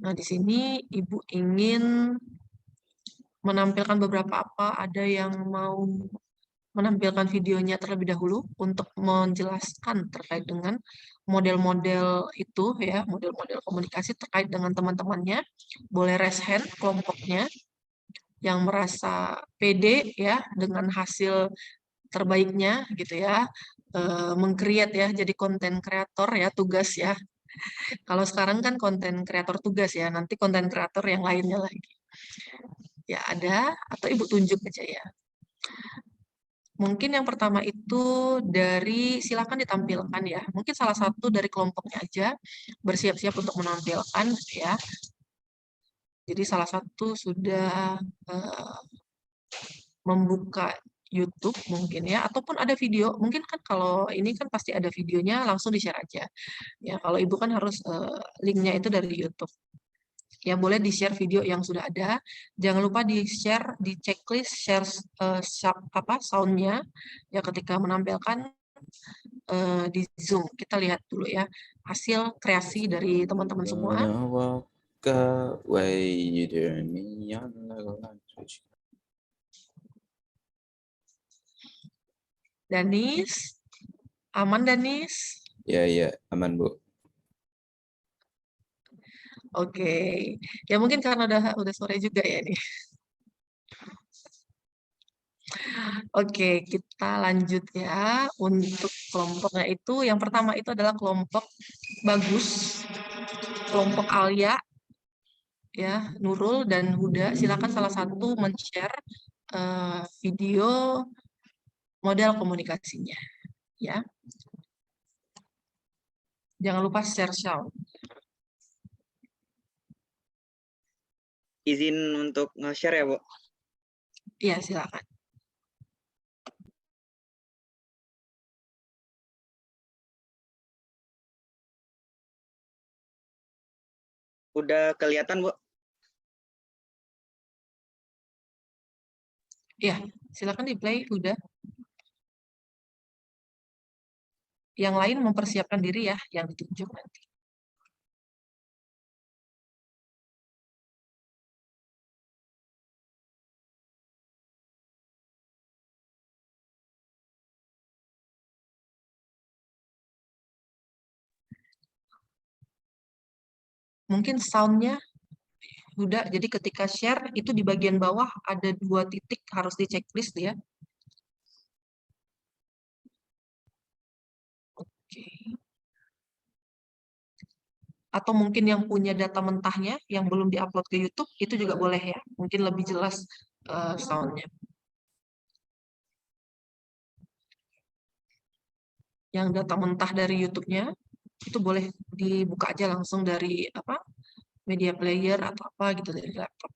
Nah, di sini Ibu ingin menampilkan beberapa apa, ada yang mau menampilkan videonya terlebih dahulu untuk menjelaskan terkait dengan model-model itu ya, model-model komunikasi terkait dengan teman-temannya. Boleh raise hand kelompoknya yang merasa pede ya dengan hasil terbaiknya gitu ya, meng-create ya, jadi konten kreator ya, tugas ya. Kalau sekarang kan konten kreator tugas ya, nanti konten kreator yang lainnya lagi. Ya ada, atau Ibu tunjuk aja ya. Mungkin yang pertama itu dari silakan ditampilkan ya. Mungkin salah satu dari kelompoknya aja bersiap-siap untuk menampilkan ya. Jadi salah satu sudah membuka YouTube mungkin ya, ataupun ada video. Mungkin kan kalau ini kan pasti ada videonya, langsung di-share aja. Ya, kalau Ibu kan harus linknya itu dari YouTube. Ya, boleh di-share video yang sudah ada. Jangan lupa di-share, di checklist share sound-nya ya ketika menampilkan di Zoom. Kita lihat dulu ya hasil kreasi dari teman-teman semua. Danis, aman Danis? Ya, aman Bu. Oke, ya mungkin karena udah sore juga ya nih. Oke, kita lanjut ya untuk kelompoknya itu. Yang pertama itu adalah kelompok Bagus, kelompok Alia, ya Nurul dan Huda. Silakan salah satu men-share video model komunikasinya, ya. Jangan lupa share sound. Izin untuk nge-share ya, Bu? Iya, silakan. Udah kelihatan, Bu? Iya, silakan di-play, udah. Yang lain mempersiapkan diri ya, yang ditunjuk nanti. Mungkin sound-nya udah, jadi ketika share itu di bagian bawah ada 2 titik harus di checklist ya. Oke. Atau mungkin yang punya data mentahnya yang belum diupload ke YouTube itu juga boleh ya, mungkin lebih jelas sound-nya. Yang data mentah dari YouTube-nya itu boleh dibuka aja langsung dari apa media player atau apa gitu dari laptop.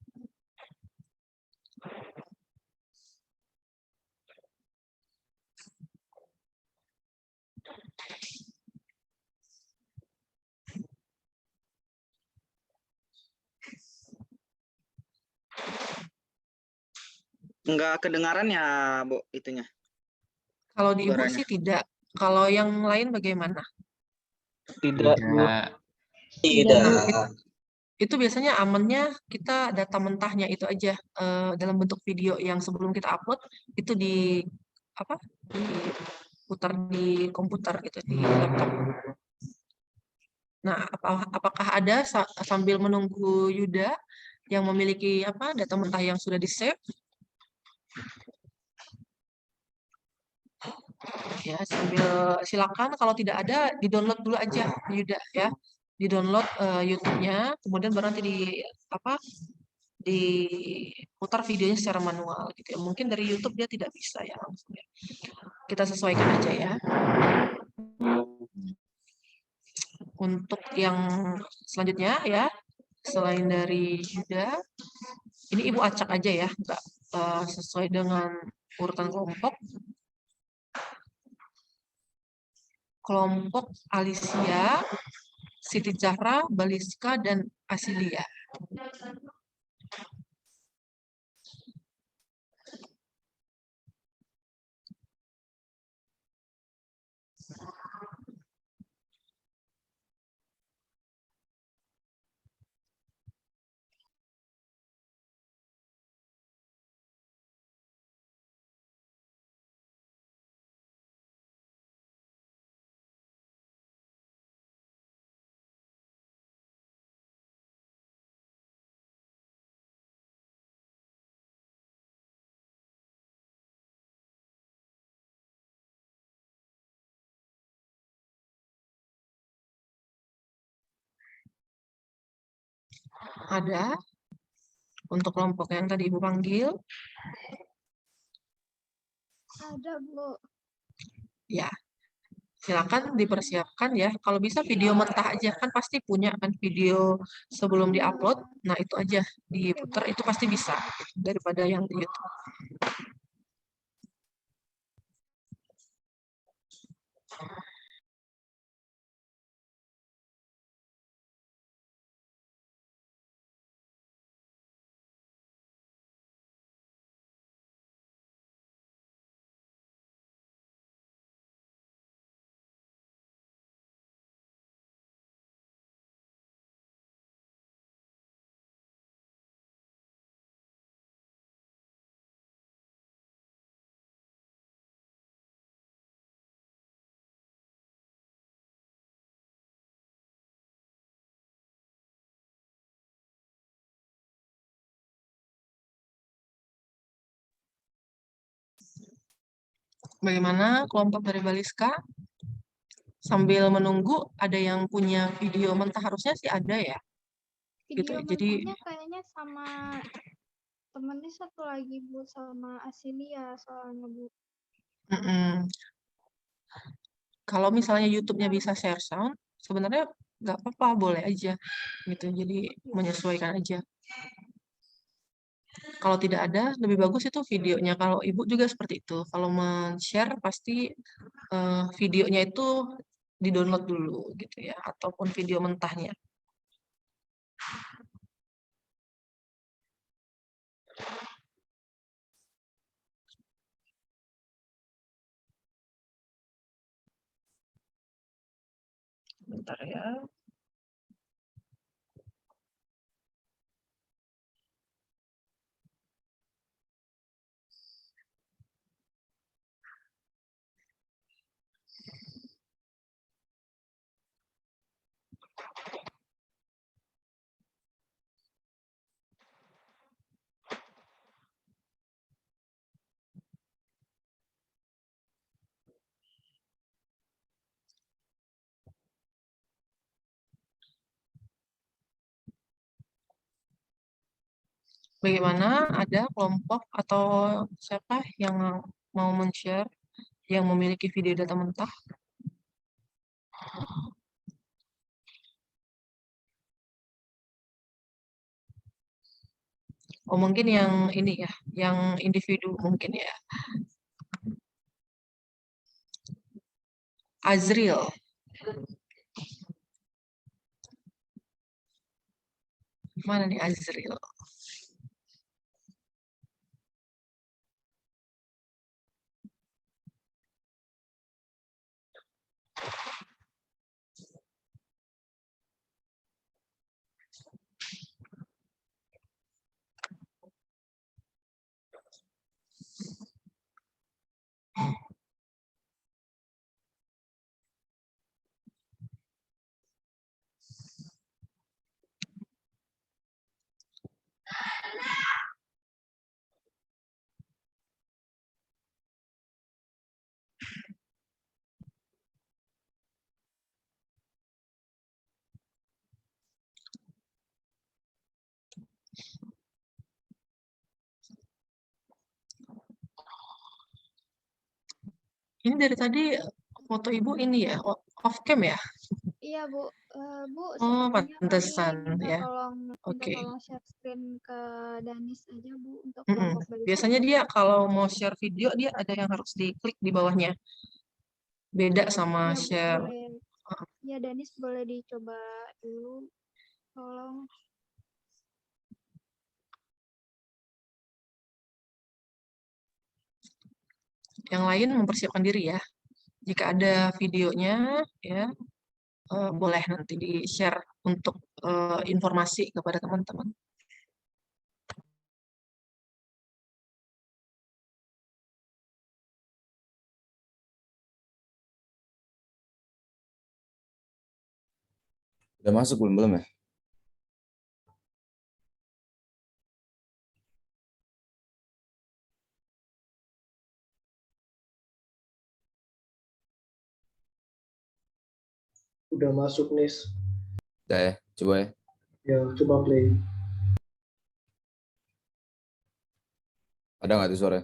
Enggak kedengaran ya, Bu, itunya? Kalau di Ibu Suaranya. sih tidak. Kalau yang lain bagaimana? Tidak. Tidak. Itu biasanya amannya kita data mentahnya itu aja dalam bentuk video yang sebelum kita upload itu di apa? Diputar di komputer gitu di laptop. Nah, apakah ada sambil menunggu Yuda yang memiliki apa data mentah yang sudah di-save? Ya, sambil silakan kalau tidak ada di-download dulu aja Yuda ya. Di-download YouTube-nya, kemudian baru nanti diputar videonya secara manual gitu ya. Mungkin dari YouTube dia tidak bisa ya langsung ya. Kita sesuaikan aja ya. Untuk yang selanjutnya ya, selain dari Yuda, ini Ibu acak aja ya, enggak sesuai dengan urutan kelompok. Kelompok Alicia, Siti Zahra, Baliska, dan Asilia. Ada. Untuk kelompok yang tadi Ibu panggil. Ada, Bu. Ya, silakan dipersiapkan ya. Kalau bisa video mentah aja, kan pasti punya kan video sebelum diupload. Nah, itu aja diputar, itu pasti bisa daripada yang di YouTube. Bagaimana kelompok dari Baliska? Sambil menunggu, ada yang punya video mentah, harusnya sih ada ya. Gitu. Video Jadi mentahnya kayaknya sama temennya satu lagi, Bu, sama Asilia soalnya, Bu. Kalau misalnya YouTube-nya bisa share sound, sebenarnya nggak apa-apa, boleh aja gitu. Jadi menyesuaikan aja. Kalau tidak ada, lebih bagus itu videonya. Kalau Ibu juga seperti itu. Kalau men-share pasti videonya itu di-download dulu gitu ya, ataupun video mentahnya. Bentar ya. Bagaimana, ada kelompok atau siapa yang mau men-share, yang memiliki video data mentah? Oh, mungkin yang ini ya, yang individu mungkin ya. Azril. Mana nih Azril? Ini dari tadi foto Ibu ini ya, off cam ya? Iya, Bu. Bu, Oh, sepertinya pantesan kami ya. minta Oke. tolong share screen ke Danis aja, Bu, untuk Mm-mm. kelompok Baliska. Biasanya dia kalau mau share video, dia ada yang harus diklik di bawahnya. Beda sama Ya, Bu, share. boleh. Ya, Danis boleh dicoba dulu. Tolong. Yang lain mempersiapkan diri ya. Jika ada videonya, ya boleh nanti di-share untuk informasi kepada teman-teman. Udah masuk belum ya? Udah masuk, Nis. Udah ya, coba ya. Ya, coba play. Ada nggak tuh suara?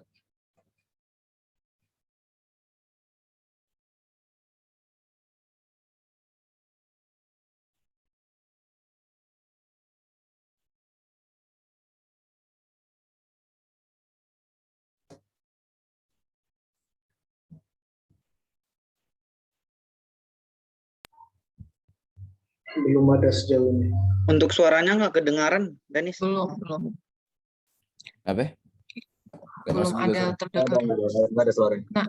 Belum ada sejauh ini. Untuk suaranya nggak kedengaran, Danis? Belum. Apa? Nggak Belum masuk juga ada suara. terdengar. Nggak ada suaranya. Nah,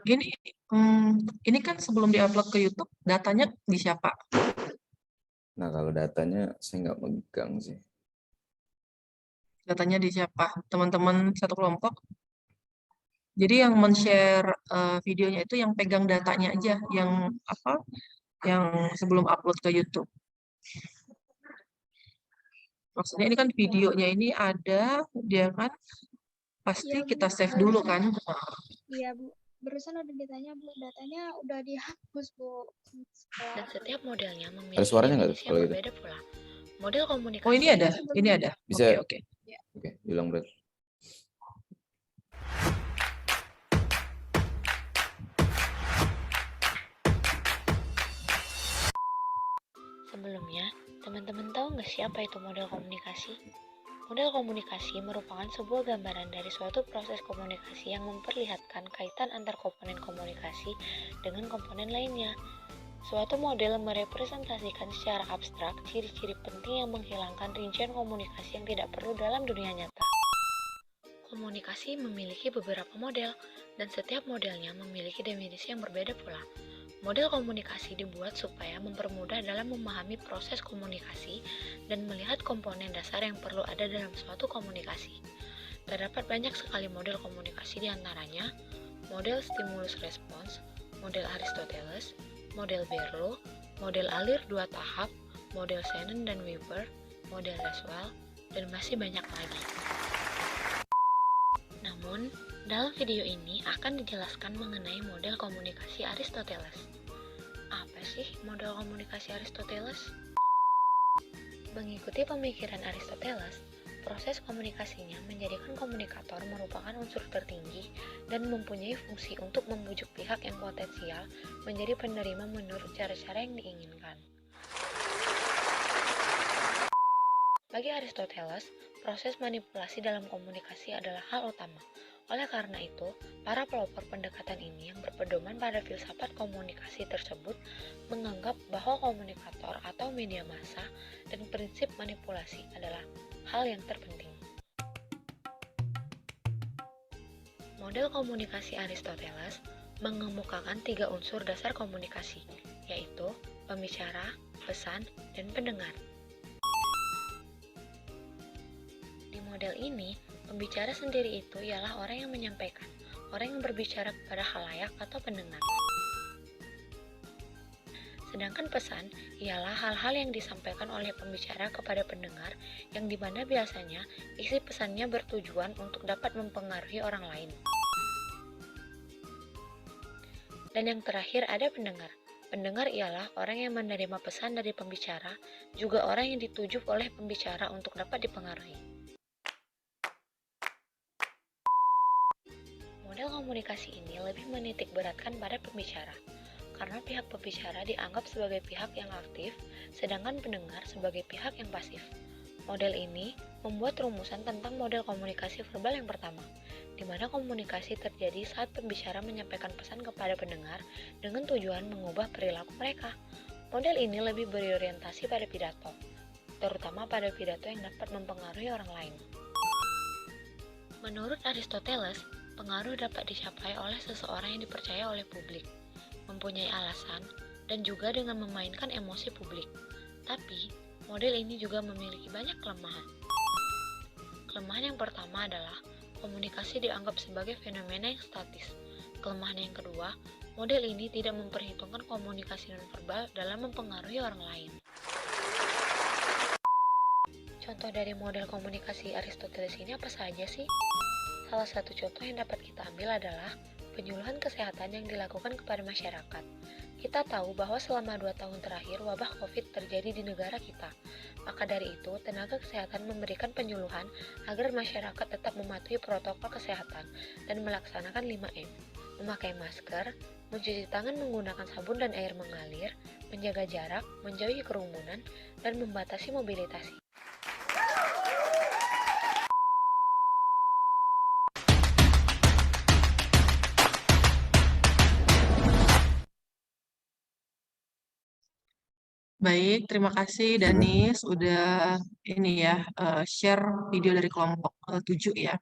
ini kan sebelum diupload ke YouTube, datanya di siapa? Nah, kalau datanya saya nggak megang sih. Datanya di siapa? Teman-teman satu kelompok. Jadi yang men-share videonya itu yang pegang datanya aja, yang sebelum upload ke YouTube. Maksudnya ini kan videonya ini ada, dia kan pasti Iya, Bu. kita save dulu kan. Iya, Bu. Barusan udah ditanya, Bu. Datanya udah dihapus, Bu. Dan setiap modelnya Ada memiliki suaranya nggak tuh definisi yang kalau gitu? berbeda pula. Model komunikasi Oh, ini ada. Ini ada. Bisa. Oke. Oke, bilang berarti. Sebelumnya, teman-teman tahu nggak sih apa itu model komunikasi? Model komunikasi merupakan sebuah gambaran dari suatu proses komunikasi yang memperlihatkan kaitan antar komponen komunikasi dengan komponen lainnya. Suatu model merepresentasikan secara abstrak ciri-ciri penting yang menghilangkan rincian komunikasi yang tidak perlu dalam dunia nyata. Komunikasi memiliki beberapa model, dan setiap modelnya memiliki definisi yang berbeda pula. Model komunikasi dibuat supaya mempermudah dalam memahami proses komunikasi dan melihat komponen dasar yang perlu ada dalam suatu komunikasi. Terdapat banyak sekali model komunikasi, diantaranya model stimulus-respons, model Aristoteles, model Berlo, model alir dua tahap, model Shannon dan Weber, model Laswell, dan masih banyak lagi. Namun, dalam video ini akan dijelaskan mengenai model komunikasi Aristoteles. Apa sih model komunikasi Aristoteles? Mengikuti pemikiran Aristoteles, proses komunikasinya menjadikan komunikator merupakan unsur tertinggi dan mempunyai fungsi untuk membujuk pihak yang potensial menjadi penerima menurut cara-cara yang diinginkan. Bagi Aristoteles, proses manipulasi dalam komunikasi adalah hal utama. Oleh karena itu, para pelopor pendekatan ini yang berpedoman pada filsafat komunikasi tersebut menganggap bahwa komunikator atau media massa dan prinsip manipulasi adalah hal yang terpenting. Model komunikasi Aristoteles mengemukakan 3 unsur dasar komunikasi, yaitu pembicara, pesan, dan pendengar. Di model ini, pembicara sendiri itu ialah orang yang menyampaikan, orang yang berbicara kepada khalayak atau pendengar. Sedangkan pesan ialah hal-hal yang disampaikan oleh pembicara kepada pendengar yang dimana biasanya isi pesannya bertujuan untuk dapat mempengaruhi orang lain. Dan yang terakhir ada pendengar. Pendengar ialah orang yang menerima pesan dari pembicara, juga orang yang dituju oleh pembicara untuk dapat dipengaruhi. Model komunikasi ini lebih menitik beratkan pada pembicara, karena pihak pembicara dianggap sebagai pihak yang aktif, sedangkan pendengar sebagai pihak yang pasif. Model ini membuat rumusan tentang model komunikasi verbal yang pertama, di mana komunikasi terjadi saat pembicara menyampaikan pesan kepada pendengar dengan tujuan mengubah perilaku mereka. Model ini lebih berorientasi pada pidato, terutama pada pidato yang dapat mempengaruhi orang lain. Menurut Aristoteles, pengaruh dapat dicapai oleh seseorang yang dipercaya oleh publik, mempunyai alasan, dan juga dengan memainkan emosi publik. Tapi, model ini juga memiliki banyak kelemahan. Kelemahan yang pertama adalah komunikasi dianggap sebagai fenomena yang statis. Kelemahan yang kedua, model ini tidak memperhitungkan komunikasi nonverbal dalam mempengaruhi orang lain. Contoh dari model komunikasi Aristoteles ini apa saja sih? Salah satu contoh yang dapat kita ambil adalah penyuluhan kesehatan yang dilakukan kepada masyarakat. Kita tahu bahwa selama 2 tahun terakhir wabah COVID terjadi di negara kita. Maka dari itu, tenaga kesehatan memberikan penyuluhan agar masyarakat tetap mematuhi protokol kesehatan dan melaksanakan 5M. Memakai masker, mencuci tangan menggunakan sabun dan air mengalir, menjaga jarak, menjauhi kerumunan, dan membatasi mobilitas. Baik, terima kasih Danis udah ini ya share video dari kelompok 7 ya.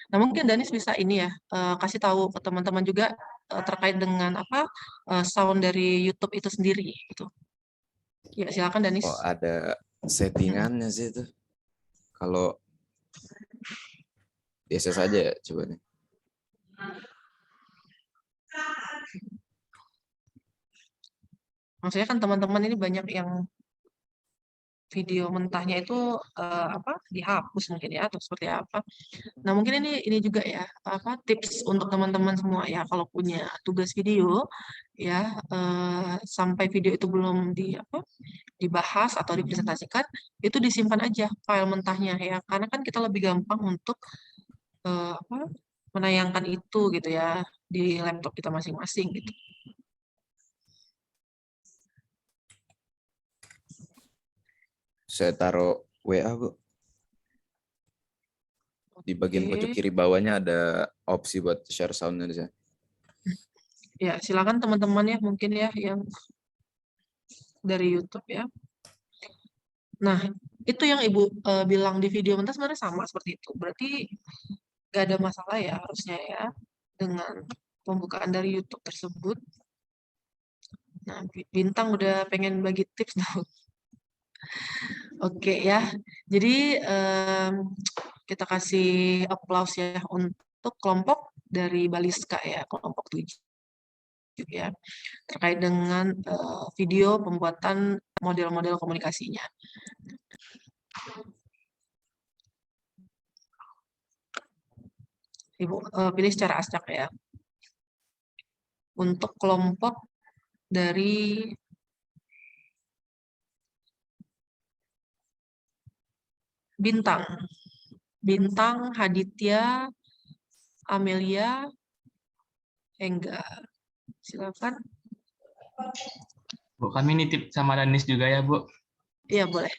Nah, mungkin Danis bisa ini ya kasih tahu ke teman-teman juga terkait dengan apa sound dari YouTube itu sendiri gitu. Ya, silakan Danis. Oh, ada settingannya sih itu. Kalau biasa saja ya, coba nih. Maksudnya kan teman-teman ini banyak yang video mentahnya itu apa dihapus mungkin ya atau seperti apa. Nah, mungkin ini juga ya apa tips untuk teman-teman semua ya kalau punya tugas video ya sampai video itu belum dibahas atau dipresentasikan itu disimpan aja file mentahnya ya karena kan kita lebih gampang untuk menayangkan itu gitu ya di laptop kita masing-masing gitu. Saya taruh WA, Bu. Di bagian pojok kiri bawahnya ada opsi buat share sound-nya di sana. Ya, silakan teman-teman ya mungkin ya yang dari YouTube ya. Nah, itu yang Ibu bilang di video mentah sebenarnya sama seperti itu. Berarti nggak ada masalah ya harusnya ya dengan pembukaan dari YouTube tersebut. Nah, Bintang udah pengen bagi tips dong. Oke ya, jadi kita kasih applause ya untuk kelompok dari Baliska ya, kelompok 7 ya, terkait dengan video pembuatan model-model komunikasinya. Ibu pilih secara acak ya. Untuk kelompok dari Bintang, Haditya, Amelia, Engga. Silakan. Bu, kami nitip sama Danis juga ya, Bu. Iya, boleh.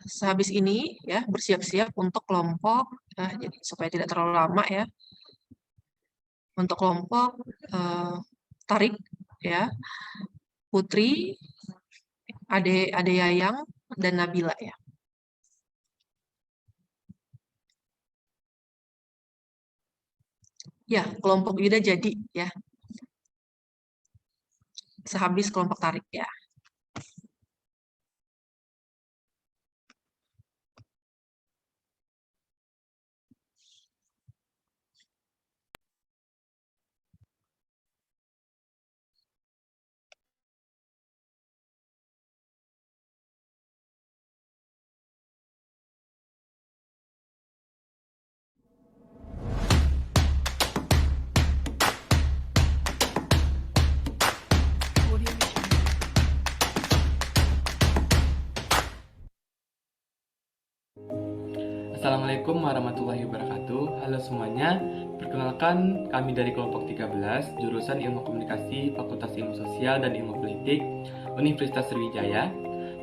Sehabis ini ya bersiap-siap untuk kelompok jadi supaya tidak terlalu lama ya. Untuk kelompok Tarik ya, Putri, Ade Yayang dan Nabila ya. Ya, kelompok Yuda jadi ya. Sehabis kelompok Tarik ya. Assalamualaikum warahmatullahi wabarakatuh. Halo semuanya, perkenalkan kami dari kelompok 13 jurusan Ilmu Komunikasi Fakultas Ilmu Sosial dan Ilmu Politik Universitas Sriwijaya.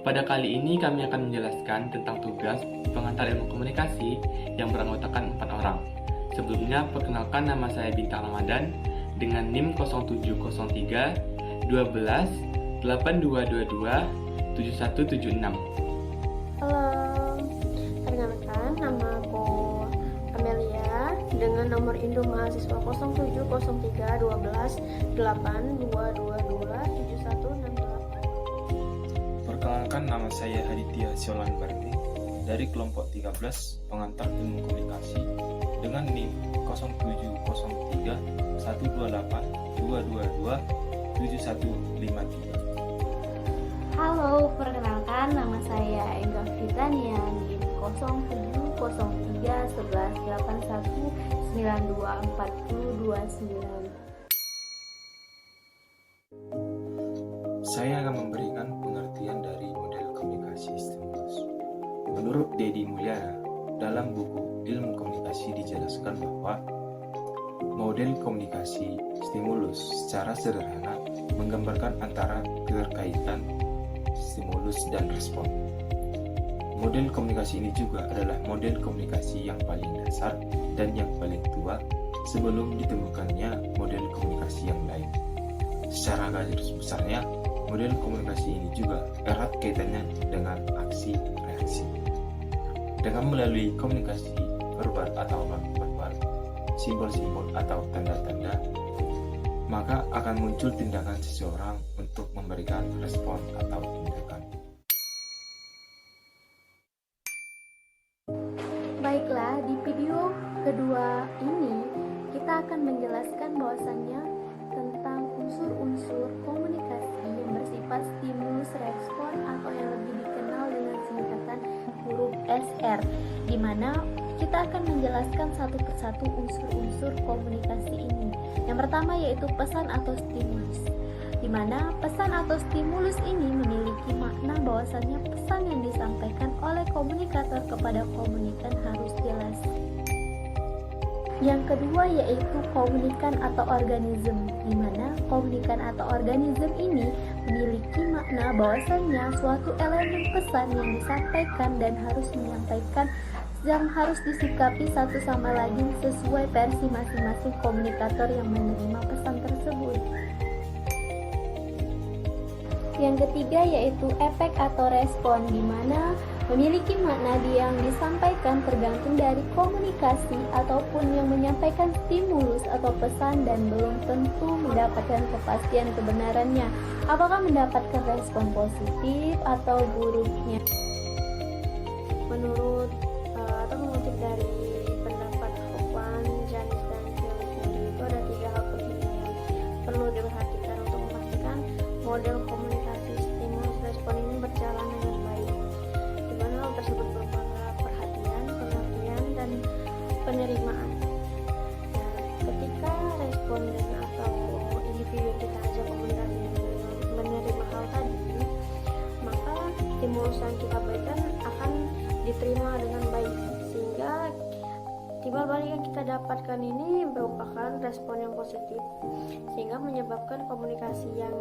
Pada kali ini kami akan menjelaskan tentang tugas pengantar ilmu komunikasi yang beranggotakan 4 orang. Sebelumnya, perkenalkan nama saya Bintang Ramadan dengan NIM 0703 12 8222 7176. Nama aku Amelia dengan nomor induk mahasiswa 0703 12 8222 7168. Perkenalkan, nama saya Haditya Siolan Bardi dari kelompok 13 pengantar ilmu komunikasi dengan NIM 0703 128 222 7153. Halo, perkenalkan nama saya Engga Fitania Saya akan memberikan pengertian dari model komunikasi stimulus. Menurut Deddy Mulyana, dalam buku Ilmu Komunikasi dijelaskan bahwa model komunikasi stimulus secara sederhana menggambarkan antara keterkaitan stimulus dan respon. Model komunikasi ini juga adalah model komunikasi yang paling dasar dan yang paling tua sebelum ditemukannya model komunikasi yang lain. Secara garis besarnya, model komunikasi ini juga erat kaitannya dengan aksi reaksi. Dengan melalui komunikasi verbal atau non-verbal, simbol-simbol atau tanda-tanda, maka akan muncul tindakan seseorang untuk memberikan respon atau tindakan. Baiklah, di video kedua ini kita akan menjelaskan bahwasannya tentang unsur-unsur komunikasi yang bersifat stimulus respon atau yang lebih dikenal dengan singkatan huruf SR, di mana kita akan menjelaskan satu persatu unsur-unsur komunikasi ini. Yang pertama yaitu pesan atau stimulus, di mana pesan atau stimulus ini memiliki makna bahwasannya pesan yang disampaikan oleh komunikator kepada komunikan harus jelas. Yang kedua yaitu komunikan atau organisme, di mana komunikan atau organisme ini memiliki makna bahwasannya suatu elemen pesan yang disampaikan dan harus menyampaikan yang harus disikapi satu sama lain sesuai versi masing-masing komunikator yang menerima pesan tersebut. Yang ketiga yaitu efek atau respon, di mana memiliki makna yang disampaikan tergantung dari komunikasi ataupun yang menyampaikan stimulus atau pesan dan belum tentu mendapatkan kepastian kebenarannya, apakah mendapatkan respon positif atau buruknya. Menurut atau mengutip dari pendapat Hoffman, Janis, dan Philip, itu ada 3 hal penting yang perlu diperhatikan untuk memastikan model komunikasi stimulus respon ini berjalan dengan baik, di mana hal tersebut berupa perhatian, pengertian, dan penerimaan. Nah, ketika responden atau individu yang kita ajak komunikasi menerima hal tadi, maka stimulus yang kita berikan akan diterima dengan baik, sehingga timbal balik yang kita dapatkan ini merupakan respon yang positif, sehingga menyebabkan komunikasi yang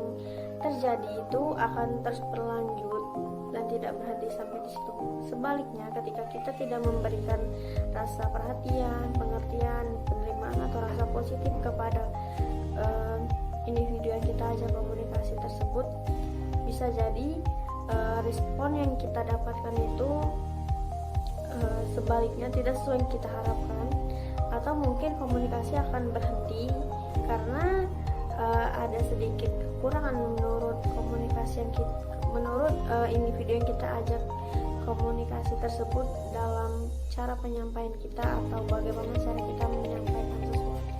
terjadi itu akan terus berlanjut dan tidak berhenti sampai di situ. Sebaliknya, ketika kita tidak memberikan rasa perhatian, pengertian, penerimaan atau rasa positif kepada individu yang kita ajak komunikasi tersebut, bisa jadi respon yang kita dapatkan itu sebaliknya tidak sesuai yang kita harapkan, atau mungkin komunikasi akan berhenti karena ada sedikit kekurangan menurut komunikasi yang menurut individu yang kita ajak komunikasi tersebut dalam cara penyampaian kita atau bagaimana cara kita menyampaikan sesuatu.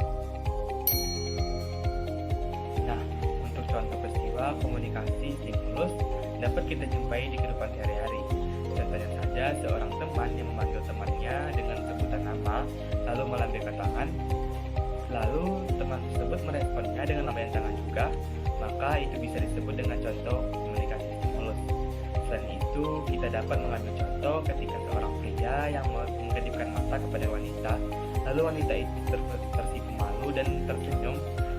Nah, untuk contoh peristiwa komunikasi stimulus dapat kita jumpai di kehidupan sehari-hari. Contohnya saja seorang teman yang memanggil temannya dengan sebutan nama, lalu melambaikan tangan, lalu teman tersebut meresponnya dengan lambaian tangan juga, maka itu bisa disebut dengan contoh komunikasi stimulus. Selain itu, kita dapat mengambil contoh ketika seorang pria yang mengkedipkan mata kepada wanita, lalu wanita itu tersipu malu dan tersenyum,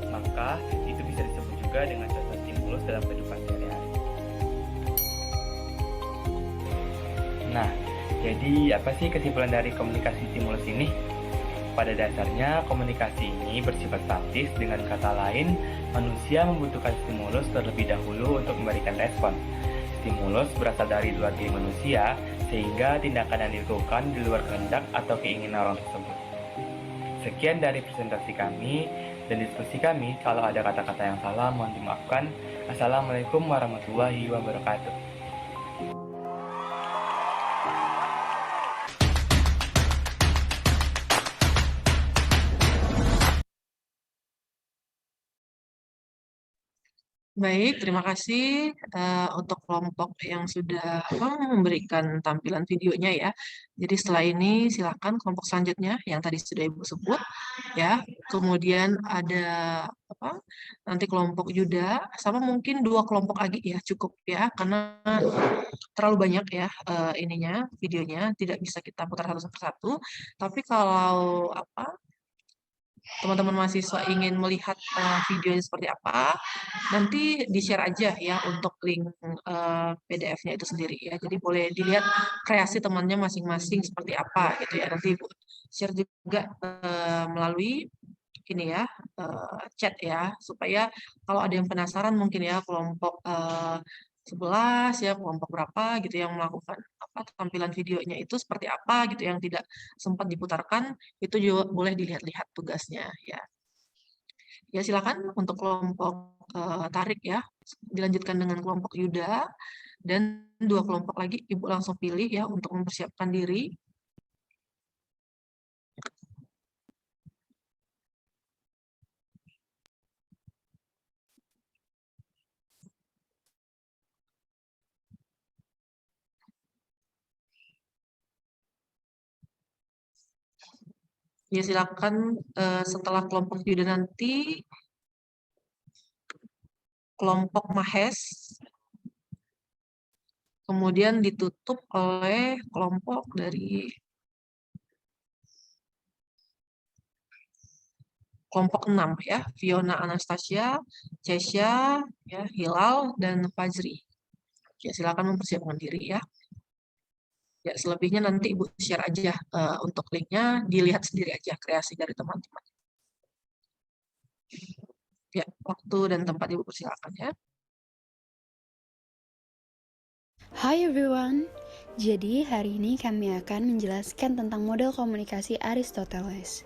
maka itu bisa disebut juga dengan contoh stimulus dalam kehidupan sehari-hari. Nah, jadi apa sih kesimpulan dari komunikasi stimulus ini? Pada dasarnya, komunikasi ini bersifat statis, dengan kata lain, manusia membutuhkan stimulus terlebih dahulu untuk memberikan respon. Stimulus berasal dari luar diri manusia, sehingga tindakan yang dilakukan di luar kehendak atau keinginan orang tersebut. Sekian dari presentasi kami dan diskusi kami. Kalau ada kata-kata yang salah, mohon dimaafkan. Assalamualaikum warahmatullahi wabarakatuh. Baik, terima kasih untuk kelompok yang sudah memberikan tampilan videonya ya. Jadi setelah ini silakan kelompok selanjutnya yang tadi sudah Ibu sebut ya. Kemudian ada nanti kelompok Yuda sama mungkin 2 kelompok lagi ya cukup ya karena terlalu banyak ya ininya videonya tidak bisa kita putar satu persatu. Tapi kalau teman-teman mahasiswa ingin melihat videonya seperti apa, nanti di-share aja ya untuk link PDF-nya itu sendiri ya. Jadi boleh dilihat kreasi temannya masing-masing seperti apa gitu ya. Nanti Ibu share juga melalui ini ya, chat ya, supaya kalau ada yang penasaran mungkin ya kelompok 11 ya, kelompok berapa gitu yang melakukan tampilan videonya itu seperti apa gitu yang tidak sempat diputarkan, itu juga boleh dilihat-lihat tugasnya ya. Ya silakan untuk kelompok tarik ya, dilanjutkan dengan kelompok Yuda dan 2 kelompok lagi Ibu langsung pilih ya untuk mempersiapkan diri. Ya silakan setelah kelompok Yuda nanti kelompok Mahes, kemudian ditutup oleh kelompok dari kelompok 6 ya, Fiona Anastasia, Cesya, ya, Hilal, dan Fajri. Ya, silakan mempersiapkan diri ya. Ya, selebihnya nanti Ibu share aja untuk linknya, dilihat sendiri aja kreasi dari teman-teman. Ya, waktu dan tempat Ibu persilakan ya. Hi everyone, jadi hari ini kami akan menjelaskan tentang model komunikasi Aristoteles.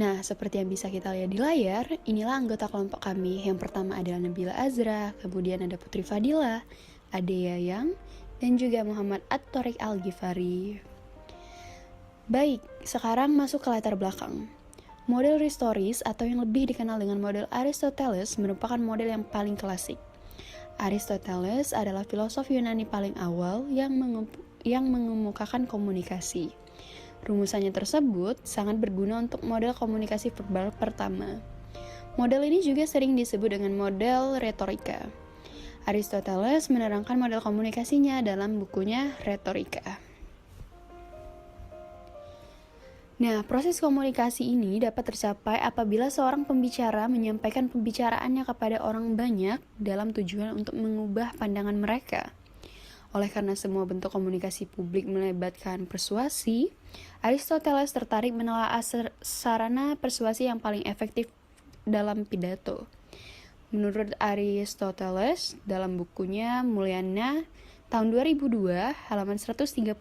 Nah, seperti yang bisa kita lihat di layar, inilah anggota kelompok kami. Yang pertama adalah Nabila Azra, kemudian ada Putri Fadila, Ade Yayang, dan juga Muhammad At-Torik Al-Ghifari. Baik, sekarang masuk ke latar belakang. Model Ristoris atau yang lebih dikenal dengan model Aristoteles merupakan model yang paling klasik. Aristoteles adalah filosof Yunani paling awal yang mengemukakan komunikasi. Rumusannya tersebut sangat berguna untuk model komunikasi verbal pertama. Model ini juga sering disebut dengan model retorika. Aristoteles menerangkan model komunikasinya dalam bukunya Retorika. Nah, proses komunikasi ini dapat tercapai apabila seorang pembicara menyampaikan pembicaraannya kepada orang banyak dalam tujuan untuk mengubah pandangan mereka. Oleh karena semua bentuk komunikasi publik melibatkan persuasi, Aristoteles tertarik menelaah sarana persuasi yang paling efektif dalam pidato. Menurut Aristoteles, dalam bukunya Mulyana tahun 2002, halaman 135.1,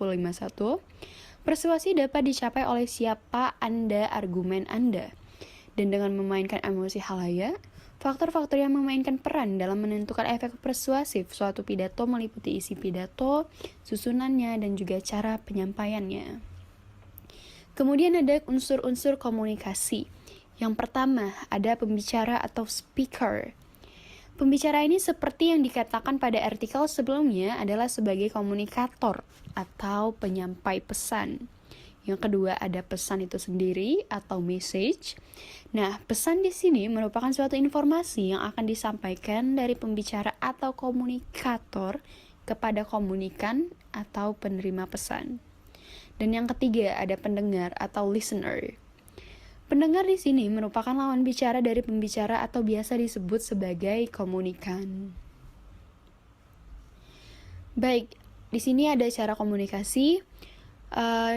persuasi dapat dicapai oleh siapa Anda argumen Anda. Dan dengan memainkan emosi halayak, faktor-faktor yang memainkan peran dalam menentukan efek persuasif suatu pidato meliputi isi pidato, susunannya, dan juga cara penyampaiannya. Kemudian ada unsur-unsur komunikasi. Yang pertama, ada pembicara atau speaker. Pembicara ini seperti yang dikatakan pada artikel sebelumnya adalah sebagai komunikator atau penyampai pesan. Yang kedua ada pesan itu sendiri atau message. Nah, pesan di sini merupakan suatu informasi yang akan disampaikan dari pembicara atau komunikator kepada komunikan atau penerima pesan. Dan yang ketiga ada pendengar atau listener. Pendengar di sini merupakan lawan bicara dari pembicara atau biasa disebut sebagai komunikan. Baik, di sini ada cara komunikasi.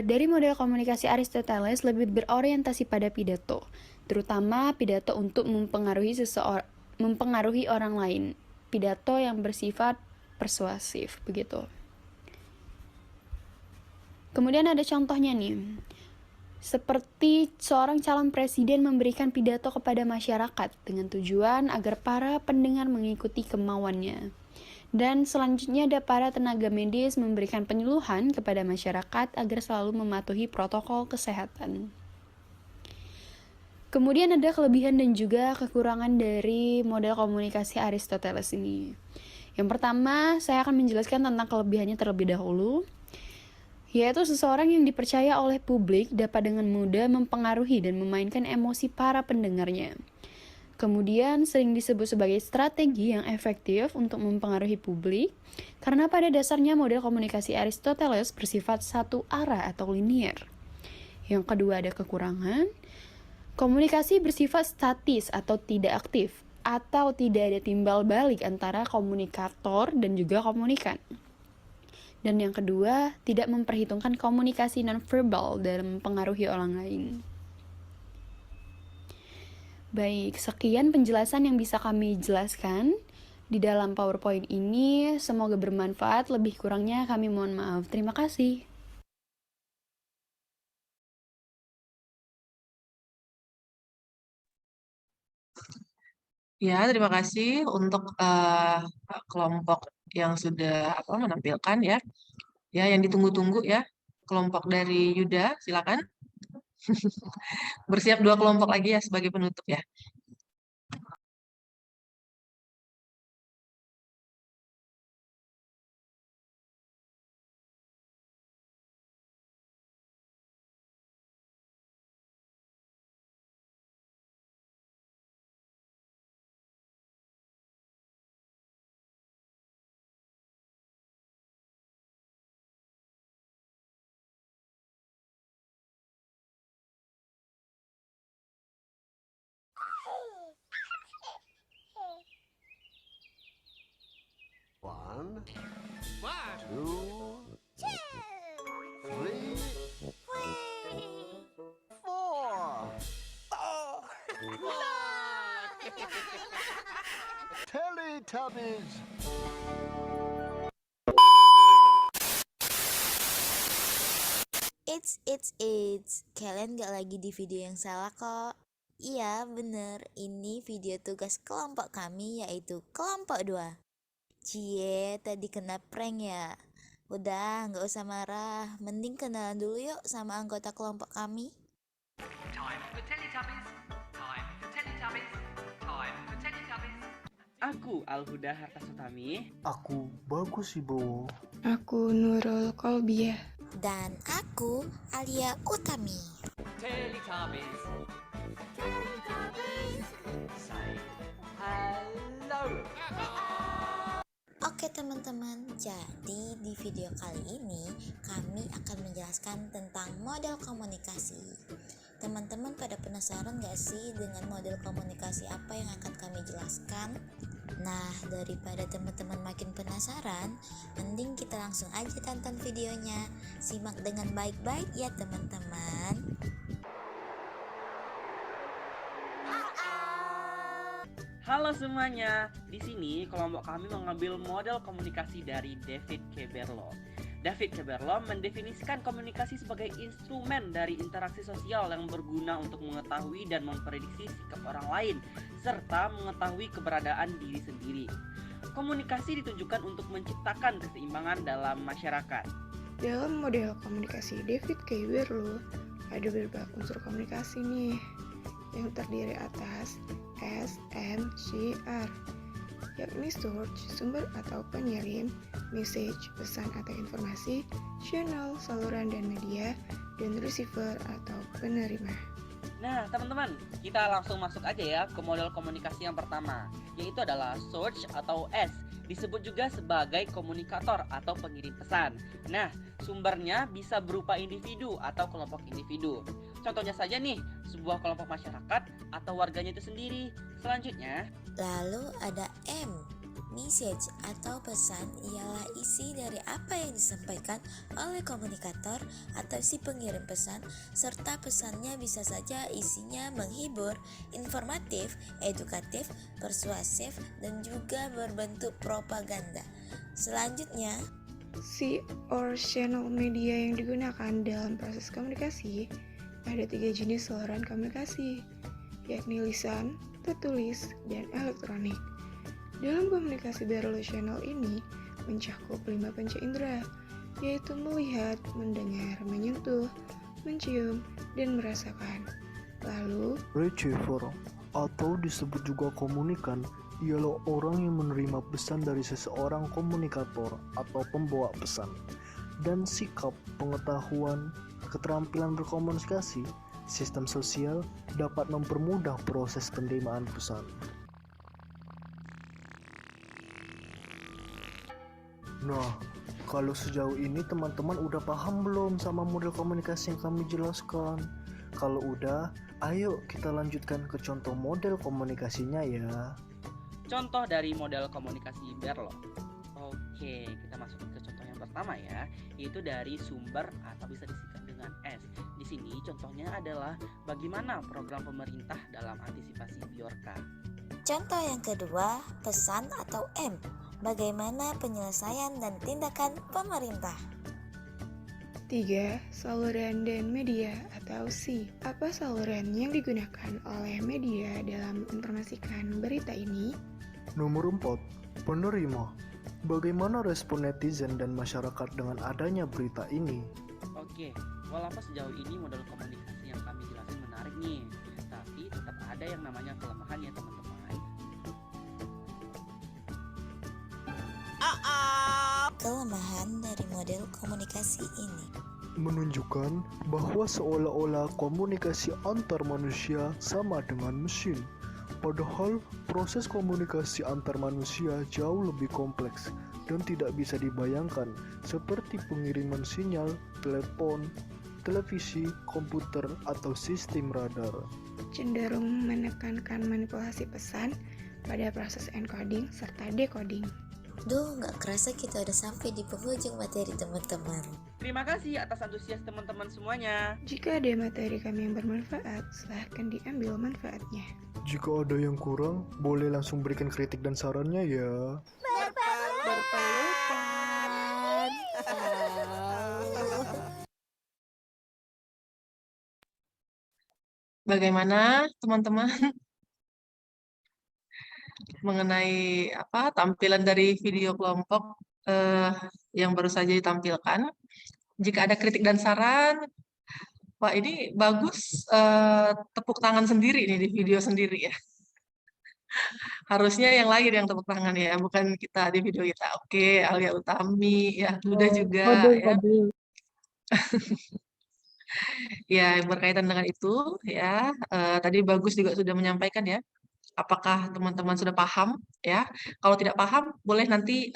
Dari model komunikasi Aristoteles lebih berorientasi pada pidato, terutama pidato untuk mempengaruhi orang lain. Pidato yang bersifat persuasif, begitu. Kemudian ada contohnya nih. Seperti seorang calon presiden memberikan pidato kepada masyarakat dengan tujuan agar para pendengar mengikuti kemauannya. Dan selanjutnya ada para tenaga medis memberikan penyuluhan kepada masyarakat agar selalu mematuhi protokol kesehatan. Kemudian ada kelebihan dan juga kekurangan dari model komunikasi Aristoteles ini. Yang pertama, saya akan menjelaskan tentang kelebihannya terlebih dahulu, yaitu seseorang yang dipercaya oleh publik dapat dengan mudah mempengaruhi dan memainkan emosi para pendengarnya. Kemudian sering disebut sebagai strategi yang efektif untuk mempengaruhi publik, karena pada dasarnya model komunikasi Aristoteles bersifat satu arah atau linear. Yang kedua ada kekurangan. Komunikasi bersifat statis atau tidak aktif, atau tidak ada timbal balik antara komunikator dan juga komunikan. Dan yang kedua, tidak memperhitungkan komunikasi non-verbal dalam mempengaruhi orang lain. Baik, sekian penjelasan yang bisa kami jelaskan di dalam PowerPoint ini. Semoga bermanfaat, lebih kurangnya kami mohon maaf. Terima kasih. Ya, terima kasih untuk kelompok yang sudah menampilkan ya. Ya, yang ditunggu-tunggu ya. Kelompok dari Yuda, silakan. Bersiap 2 kelompok lagi ya sebagai penutup ya. One, two, three, four. Teletubbies. It's. Kalian gak lagi di video yang salah kok. Iya, bener. Ini video tugas kelompok kami, yaitu kelompok 2. Cie, tadi kena prank ya. Udah, gak usah marah. Mending kenalan dulu yuk sama anggota kelompok kami. Aku Alhuda Hartasutami. Aku Bagus Ibowo. Aku Nurul Kolbiah. Dan aku Alia Utami. Teletubbies. Say hello. Oke teman-teman, jadi di video kali ini kami akan menjelaskan tentang model komunikasi. Teman-teman pada penasaran gak sih dengan model komunikasi apa yang akan kami jelaskan? Nah, daripada teman-teman makin penasaran, mending kita langsung aja tonton videonya. Simak dengan baik-baik ya teman-teman. Halo semuanya, di sini kelompok kami mengambil model komunikasi dari David K. Berlo. David K. Berlo mendefinisikan komunikasi sebagai instrumen dari interaksi sosial yang berguna untuk mengetahui dan memprediksi sikap orang lain, serta mengetahui keberadaan diri sendiri. Komunikasi ditujukan untuk menciptakan keseimbangan dalam masyarakat. Dalam model komunikasi David K. Berlo, ada beberapa unsur komunikasi nih, yang terdiri atas SMCR, yakni source, sumber atau pengirim, message, pesan atau informasi, channel, saluran dan media, dan receiver atau penerima. Nah teman-teman, kita langsung masuk aja ya ke model komunikasi yang pertama, yaitu adalah source atau S, disebut juga sebagai komunikator atau pengirim pesan. Nah, sumbernya bisa berupa individu atau kelompok individu. Contohnya saja nih, sebuah kelompok masyarakat atau warganya itu sendiri. Selanjutnya, lalu ada M. Message atau pesan ialah isi dari apa yang disampaikan oleh komunikator atau si pengirim pesan, serta pesannya bisa saja isinya menghibur, informatif, edukatif, persuasif, dan juga berbentuk propaganda. Selanjutnya, Si or channel media yang digunakan dalam proses komunikasi ada 3 jenis saluran komunikasi, yakni lisan, tertulis, dan elektronik. Dalam komunikasi Berlo channel ini mencakup 5 panca indera, yaitu melihat, mendengar, menyentuh, mencium, dan merasakan. Lalu, Receiver, atau disebut juga komunikan, ialah orang yang menerima pesan dari seseorang komunikator atau pembawa pesan. Dan sikap, pengetahuan, keterampilan berkomunikasi, sistem sosial dapat mempermudah proses penerimaan pesan. Nah, kalau sejauh ini teman-teman udah paham belum sama model komunikasi yang kami jelaskan? Kalau udah, ayo kita lanjutkan ke contoh model komunikasinya ya. Contoh dari model komunikasi Berlo. Oke, kita masuk ke contoh yang pertama ya, yaitu dari sumber atau bisa disingkat dengan S. Di sini contohnya adalah bagaimana program pemerintah dalam antisipasi Bjorka. Contoh yang kedua, pesan atau M. Bagaimana penyelesaian dan tindakan pemerintah. 3. Saluran dan media atau C. Apa saluran yang digunakan oleh media dalam menginformasikan berita ini? Nomor 4, penerima. Bagaimana respon netizen dan masyarakat dengan adanya berita ini? Oke, walaupun sejauh ini model komunikasi yang kami jelasin menarik nih, tapi tetap ada yang namanya kelemahan ya teman-teman. Kelemahan dari model komunikasi ini menunjukkan bahwa seolah-olah komunikasi antar manusia sama dengan mesin. Padahal proses komunikasi antar manusia jauh lebih kompleks dan tidak bisa dibayangkan seperti pengiriman sinyal, telepon, televisi, komputer, atau sistem radar. Cenderung menekankan manipulasi pesan pada proses encoding serta decoding. Duh, gak kerasa kita udah sampai di penghujung materi teman-teman. Terima kasih atas antusias teman-teman semuanya. Jika ada materi kami yang bermanfaat, silahkan diambil manfaatnya. Jika ada yang kurang, boleh langsung berikan kritik dan sarannya ya. Berpelukan. Bagaimana teman-teman mengenai tampilan dari video kelompok yang baru saja ditampilkan? Jika ada kritik dan saran, wah ini bagus, tepuk tangan sendiri nih di video sendiri ya. Harusnya yang lain yang tepuk tangan ya, bukan kita di video kita. Oke, Alia Utami, ya Duda juga ya. Ya, berkaitan dengan itu ya, tadi Bagus juga sudah menyampaikan ya. Apakah teman-teman sudah paham ya? Kalau tidak paham, boleh nanti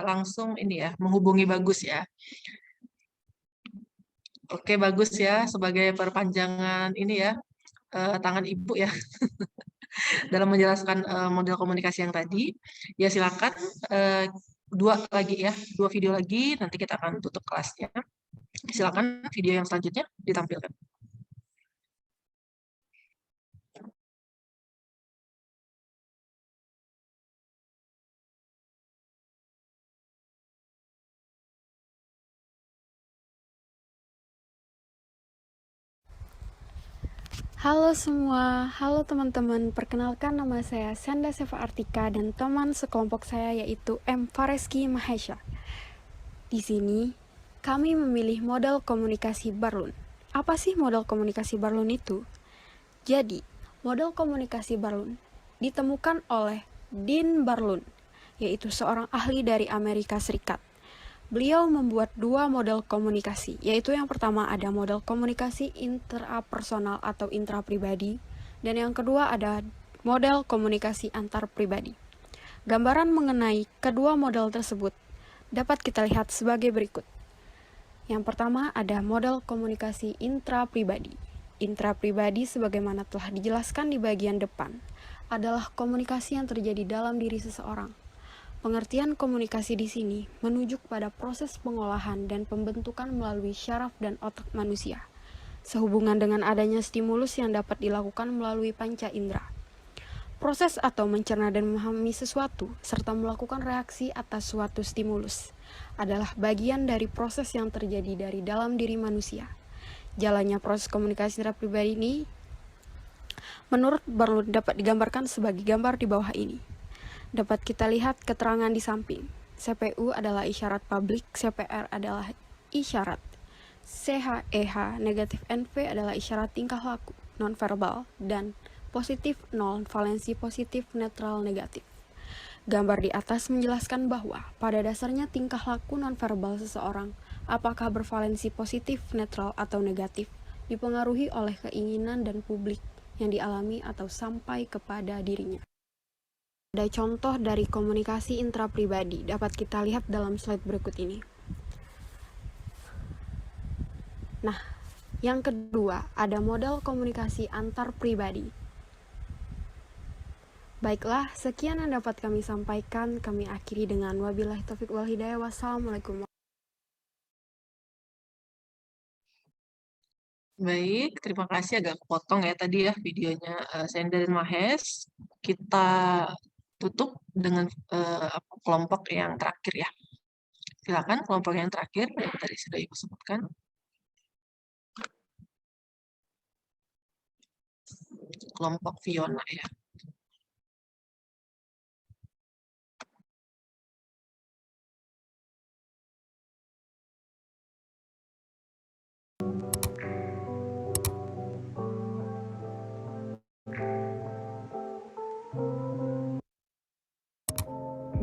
langsung ini ya, menghubungi Bagus ya. Oke, Bagus ya, sebagai perpanjangan ini ya, tangan Ibu ya, dalam menjelaskan model komunikasi yang tadi. Ya silakan, dua video lagi, nanti kita akan tutup kelasnya. Silakan video yang selanjutnya ditampilkan. Halo semua, halo teman-teman. Perkenalkan, nama saya Sanda Seva Artika dan teman sekelompok saya yaitu M. Fareski Mahesha. Di sini kami memilih model komunikasi Barloon. Apa sih model komunikasi Barloon itu? Jadi, model komunikasi Barloon ditemukan oleh Dean Barloon, yaitu seorang ahli dari Amerika Serikat. Beliau membuat dua model komunikasi, yaitu yang pertama ada model komunikasi intrapersonal atau intrapribadi, dan yang kedua ada model komunikasi antar pribadi. Gambaran mengenai kedua model tersebut dapat kita lihat sebagai berikut. Yang pertama ada model komunikasi intrapribadi. Intrapribadi sebagaimana telah dijelaskan di bagian depan adalah komunikasi yang terjadi dalam diri seseorang. Pengertian komunikasi di sini menuju pada proses pengolahan dan pembentukan melalui syaraf dan otak manusia, sehubungan dengan adanya stimulus yang dapat dilakukan melalui panca indera. Proses atau mencerna dan memahami sesuatu, serta melakukan reaksi atas suatu stimulus, adalah bagian dari proses yang terjadi dari dalam diri manusia. Jalannya proses komunikasi intrapribadi ini, menurut Barloon dapat digambarkan sebagai gambar di bawah ini. Dapat kita lihat keterangan di samping. CPU adalah isyarat publik, CPR adalah isyarat, CHEH negatif NV adalah isyarat tingkah laku, nonverbal, dan positif 0, valensi positif, netral, negatif. Gambar di atas menjelaskan bahwa pada dasarnya tingkah laku nonverbal seseorang, apakah bervalensi positif, netral, atau negatif, dipengaruhi oleh keinginan dan publik yang dialami atau sampai kepada dirinya. Ada contoh dari komunikasi intrapribadi dapat kita lihat dalam slide berikut ini. Nah, yang kedua, ada model komunikasi antar pribadi. Baiklah, sekian yang dapat kami sampaikan. Kami akhiri dengan wabillahi taufiq wal hidayah. Wassalamualaikum. Baik, terima kasih, agak potong ya tadi ya videonya Senda dan Mahes. Kita tutup dengan kelompok yang terakhir ya. Silakan kelompok yang terakhir yang tadi sudah Ibu sebutkan. Kelompok Fiona ya.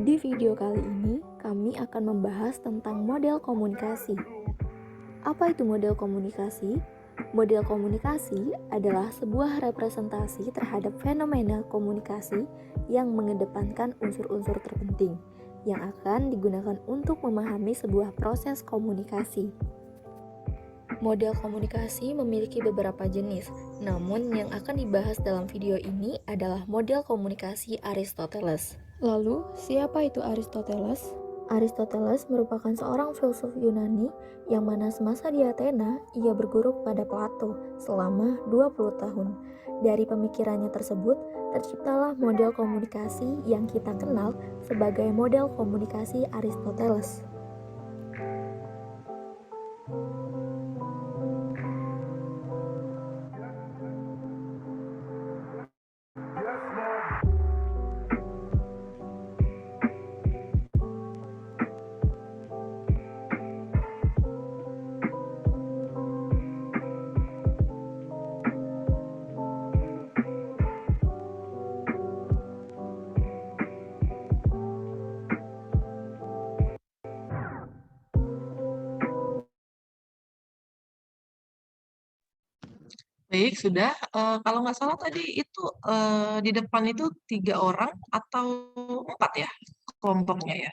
Di video kali ini, kami akan membahas tentang model komunikasi. Apa itu model komunikasi? Model komunikasi adalah sebuah representasi terhadap fenomena komunikasi yang mengedepankan unsur-unsur terpenting yang akan digunakan untuk memahami sebuah proses komunikasi. Model komunikasi memiliki beberapa jenis, namun yang akan dibahas dalam video ini adalah model komunikasi Aristoteles. Lalu, siapa itu Aristoteles? Aristoteles merupakan seorang filsuf Yunani yang mana semasa di Athena, ia berguru kepada Plato selama 20 tahun. Dari pemikirannya tersebut, terciptalah model komunikasi yang kita kenal sebagai model komunikasi Aristoteles. Baik, sudah. Kalau nggak salah tadi itu di depan itu 3 orang atau 4 ya kelompoknya ya,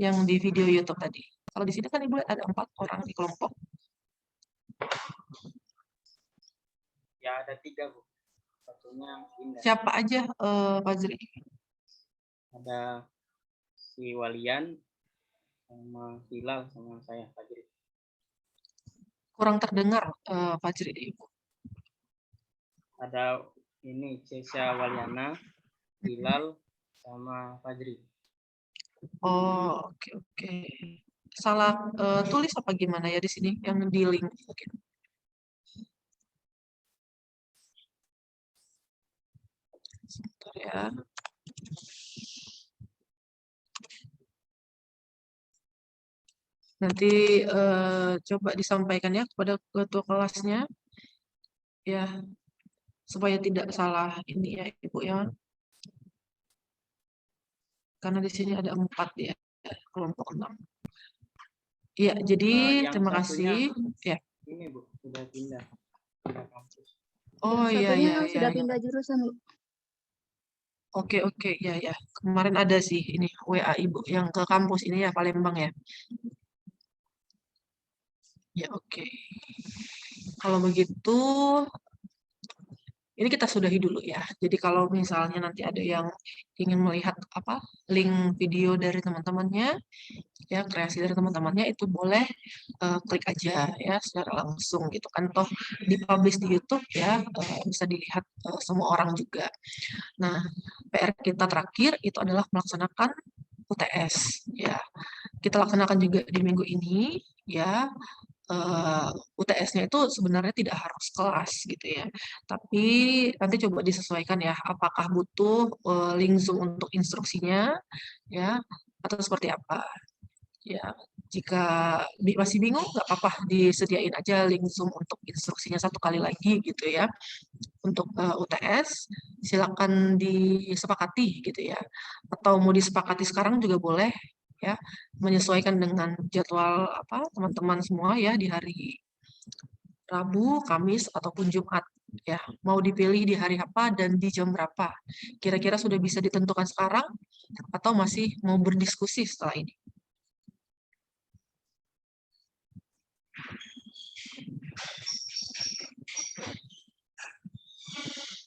yang di video YouTube tadi. Kalau di sini kan Ibu lihat ada 4 orang di kelompok. Ya ada 3 Bu. Satunya Indah. Siapa aja Fazri? Ada si Walian, sama Hilal, sama saya Fajri. Kurang terdengar Fazri Ibu. Ada ini Cesha Waliana, Hilal, sama Fajri. Oh, oke. Salah tulis apa gimana ya di sini yang di link mungkin. Sebentar ya. Nanti coba disampaikan ya kepada ketua kelasnya ya, supaya tidak salah ini ya Ibu ya. Karena di sini ada 4 ya, kelompok 6. Iya, jadi terima kasih. Ya. Ini Bu, sudah pindah kampus. Oh Yang iya satunya iya sudah iya. pindah jurusan, Bu. Oke, ya. Kemarin ada sih ini WA Ibu yang ke kampus ini ya, Palembang ya. Ya, oke. Kalau begitu, ini kita sudahi dulu ya. Jadi kalau misalnya nanti ada yang ingin melihat link video dari teman-temannya, ya kreasi dari teman-temannya itu boleh klik aja ya secara langsung gitu kan. Toh dipublish di YouTube ya, bisa dilihat semua orang juga. Nah, PR kita terakhir itu adalah melaksanakan UTS ya. Kita laksanakan juga di minggu ini ya. UTS-nya itu sebenarnya tidak harus kelas gitu ya, tapi nanti coba disesuaikan ya, apakah butuh link Zoom untuk instruksinya ya, atau seperti apa ya. Jika masih bingung, nggak apa-apa, disediain aja link Zoom untuk instruksinya 1 kali lagi gitu ya. Untuk UTS, silakan disepakati gitu ya. Atau mau disepakati sekarang juga boleh ya, menyesuaikan dengan jadwal teman-teman semua ya di hari Rabu, Kamis, ataupun Jumat ya. Mau dipilih di hari apa dan di jam berapa. Kira-kira sudah bisa ditentukan sekarang atau masih mau berdiskusi setelah ini?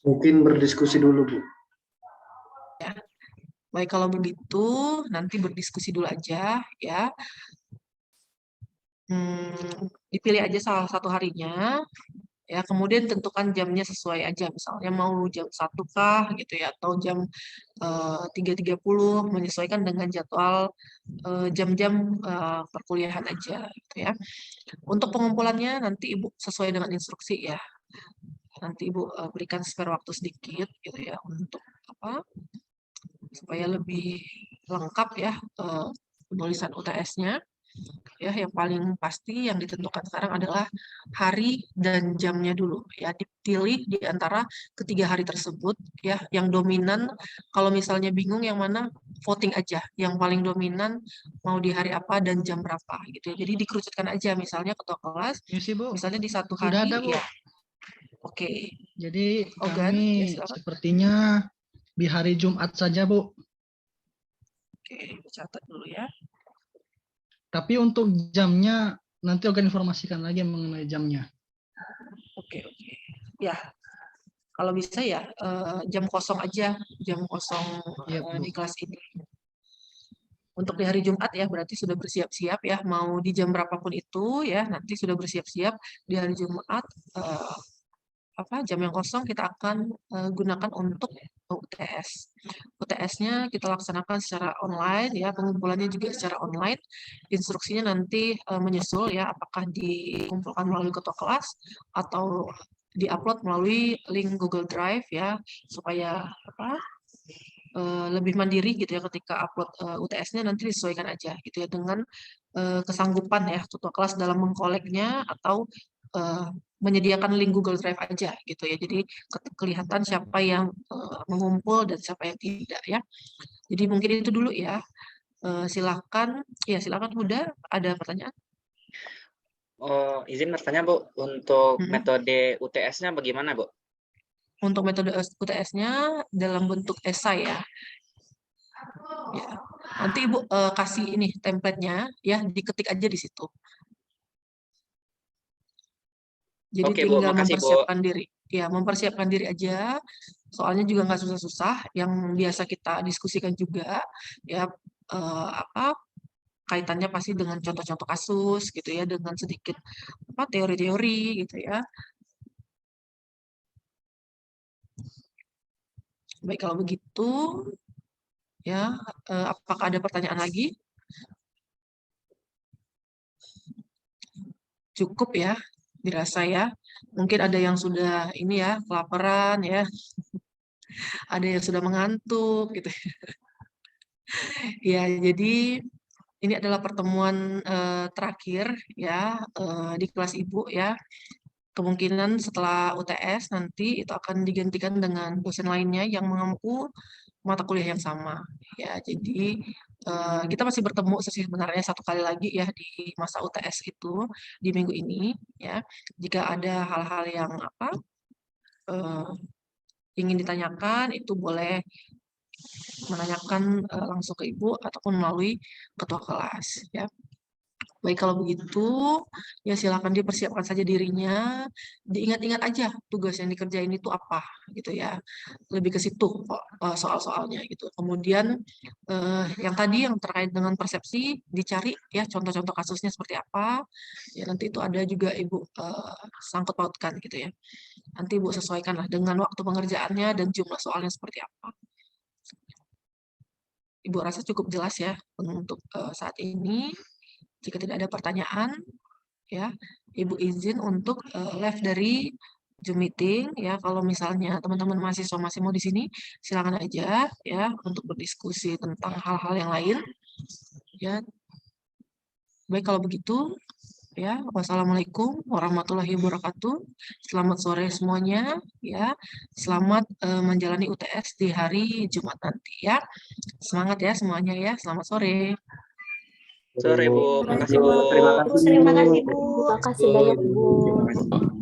Mungkin berdiskusi dulu, Bu. Ya. Baik, kalau begitu nanti berdiskusi dulu aja ya. Dipilih aja salah satu harinya ya, kemudian tentukan jamnya sesuai aja, misalnya mau jam 1 kah gitu ya, atau jam 3.30, menyesuaikan dengan jadwal jam-jam perkuliahan aja gitu ya. Untuk pengumpulannya nanti Ibu sesuai dengan instruksi ya. Nanti Ibu berikan spare waktu sedikit gitu ya untuk supaya lebih lengkap ya penulisan UTS-nya. Ya, yang paling pasti yang ditentukan sekarang adalah hari dan jamnya dulu ya, dipilih di antara ketiga hari tersebut ya, yang dominan. Kalau misalnya bingung yang mana, voting aja yang paling dominan mau di hari apa dan jam berapa gitu ya. Jadi dikerucutkan aja, misalnya ketua kelas misalnya di satu hari Sudah ada, Bu. ya. Oke. Jadi Ogan, kami ya, silakan. sepertinya di hari Jumat saja, Bu. Oke, catat dulu ya. Tapi untuk jamnya nanti akan informasikan lagi mengenai jamnya. Oke. Ya, kalau bisa ya jam kosong aja, jam kosong di kelas ini. Untuk di hari Jumat ya, berarti sudah bersiap-siap ya, mau di jam berapapun itu ya, nanti sudah bersiap-siap di hari Jumat. Jam yang kosong kita akan gunakan untuk UTS. UTS-nya kita laksanakan secara online ya, pengumpulannya juga secara online. Instruksinya nanti menyusul ya, apakah dikumpulkan melalui ketua kelas atau diupload melalui link Google Drive ya, supaya lebih mandiri gitu ya ketika upload UTS-nya. Nanti disesuaikan aja gitu ya dengan kesanggupan ya ketua kelas dalam mengkoleknya atau menyediakan link Google Drive aja gitu ya. Jadi kelihatan siapa yang mengumpul dan siapa yang tidak ya. Jadi mungkin itu dulu ya. Silakan Huda, ada pertanyaan? Izin bertanya, Bu, untuk metode UTS-nya bagaimana, Bu? Untuk metode UTS-nya dalam bentuk esai ya. Ya. Nanti Ibu kasih ini template-nya ya, diketik aja di situ. Jadi Oke, Bu, tinggal makasih, Bu. mempersiapkan diri. Ya, mempersiapkan diri aja. Soalnya juga nggak susah-susah. Yang biasa kita diskusikan juga ya, kaitannya pasti dengan contoh-contoh kasus gitu ya, dengan sedikit teori-teori gitu ya. Baik, kalau begitu ya, apakah ada pertanyaan lagi? Cukup ya, dirasa ya. Mungkin ada yang sudah ini ya, kelaparan ya. Ada yang sudah mengantuk gitu. Ya, jadi ini adalah pertemuan terakhir ya di kelas Ibu ya. Kemungkinan setelah UTS nanti itu akan digantikan dengan dosen lainnya yang mengampu mata kuliah yang sama. Ya, jadi kita masih bertemu sebenarnya 1 kali lagi ya di masa UTS itu di minggu ini ya. Jika ada hal-hal yang ingin ditanyakan, itu boleh menanyakan langsung ke Ibu ataupun melalui ketua kelas ya. Baik, kalau begitu ya silakan dipersiapkan saja dirinya, diingat-ingat aja tugas yang dikerjain itu apa gitu ya. Lebih ke situ soal-soalnya gitu. Kemudian yang tadi yang terkait dengan persepsi dicari ya, contoh-contoh kasusnya seperti apa. Ya, nanti itu ada juga Ibu sangkut pautkan gitu ya. Nanti Ibu sesuaikanlah dengan waktu pengerjaannya dan jumlah soalnya seperti apa. Ibu rasa cukup jelas ya untuk saat ini. Jika tidak ada pertanyaan, ya, Ibu izin untuk live dari Zoom meeting ya. Kalau misalnya teman-teman mahasiswa masih mau di sini, silakan aja ya untuk berdiskusi tentang hal-hal yang lain. Ya. Baik, kalau begitu, ya, wassalamualaikum warahmatullahi wabarakatuh. Selamat sore semuanya, ya. Selamat menjalani UTS di hari Jumat nanti, ya. Semangat ya semuanya ya. Selamat sore. Sore Bu, makasih Bu. Terima kasih. Terima kasih Bu. Terima kasih banyak Bu.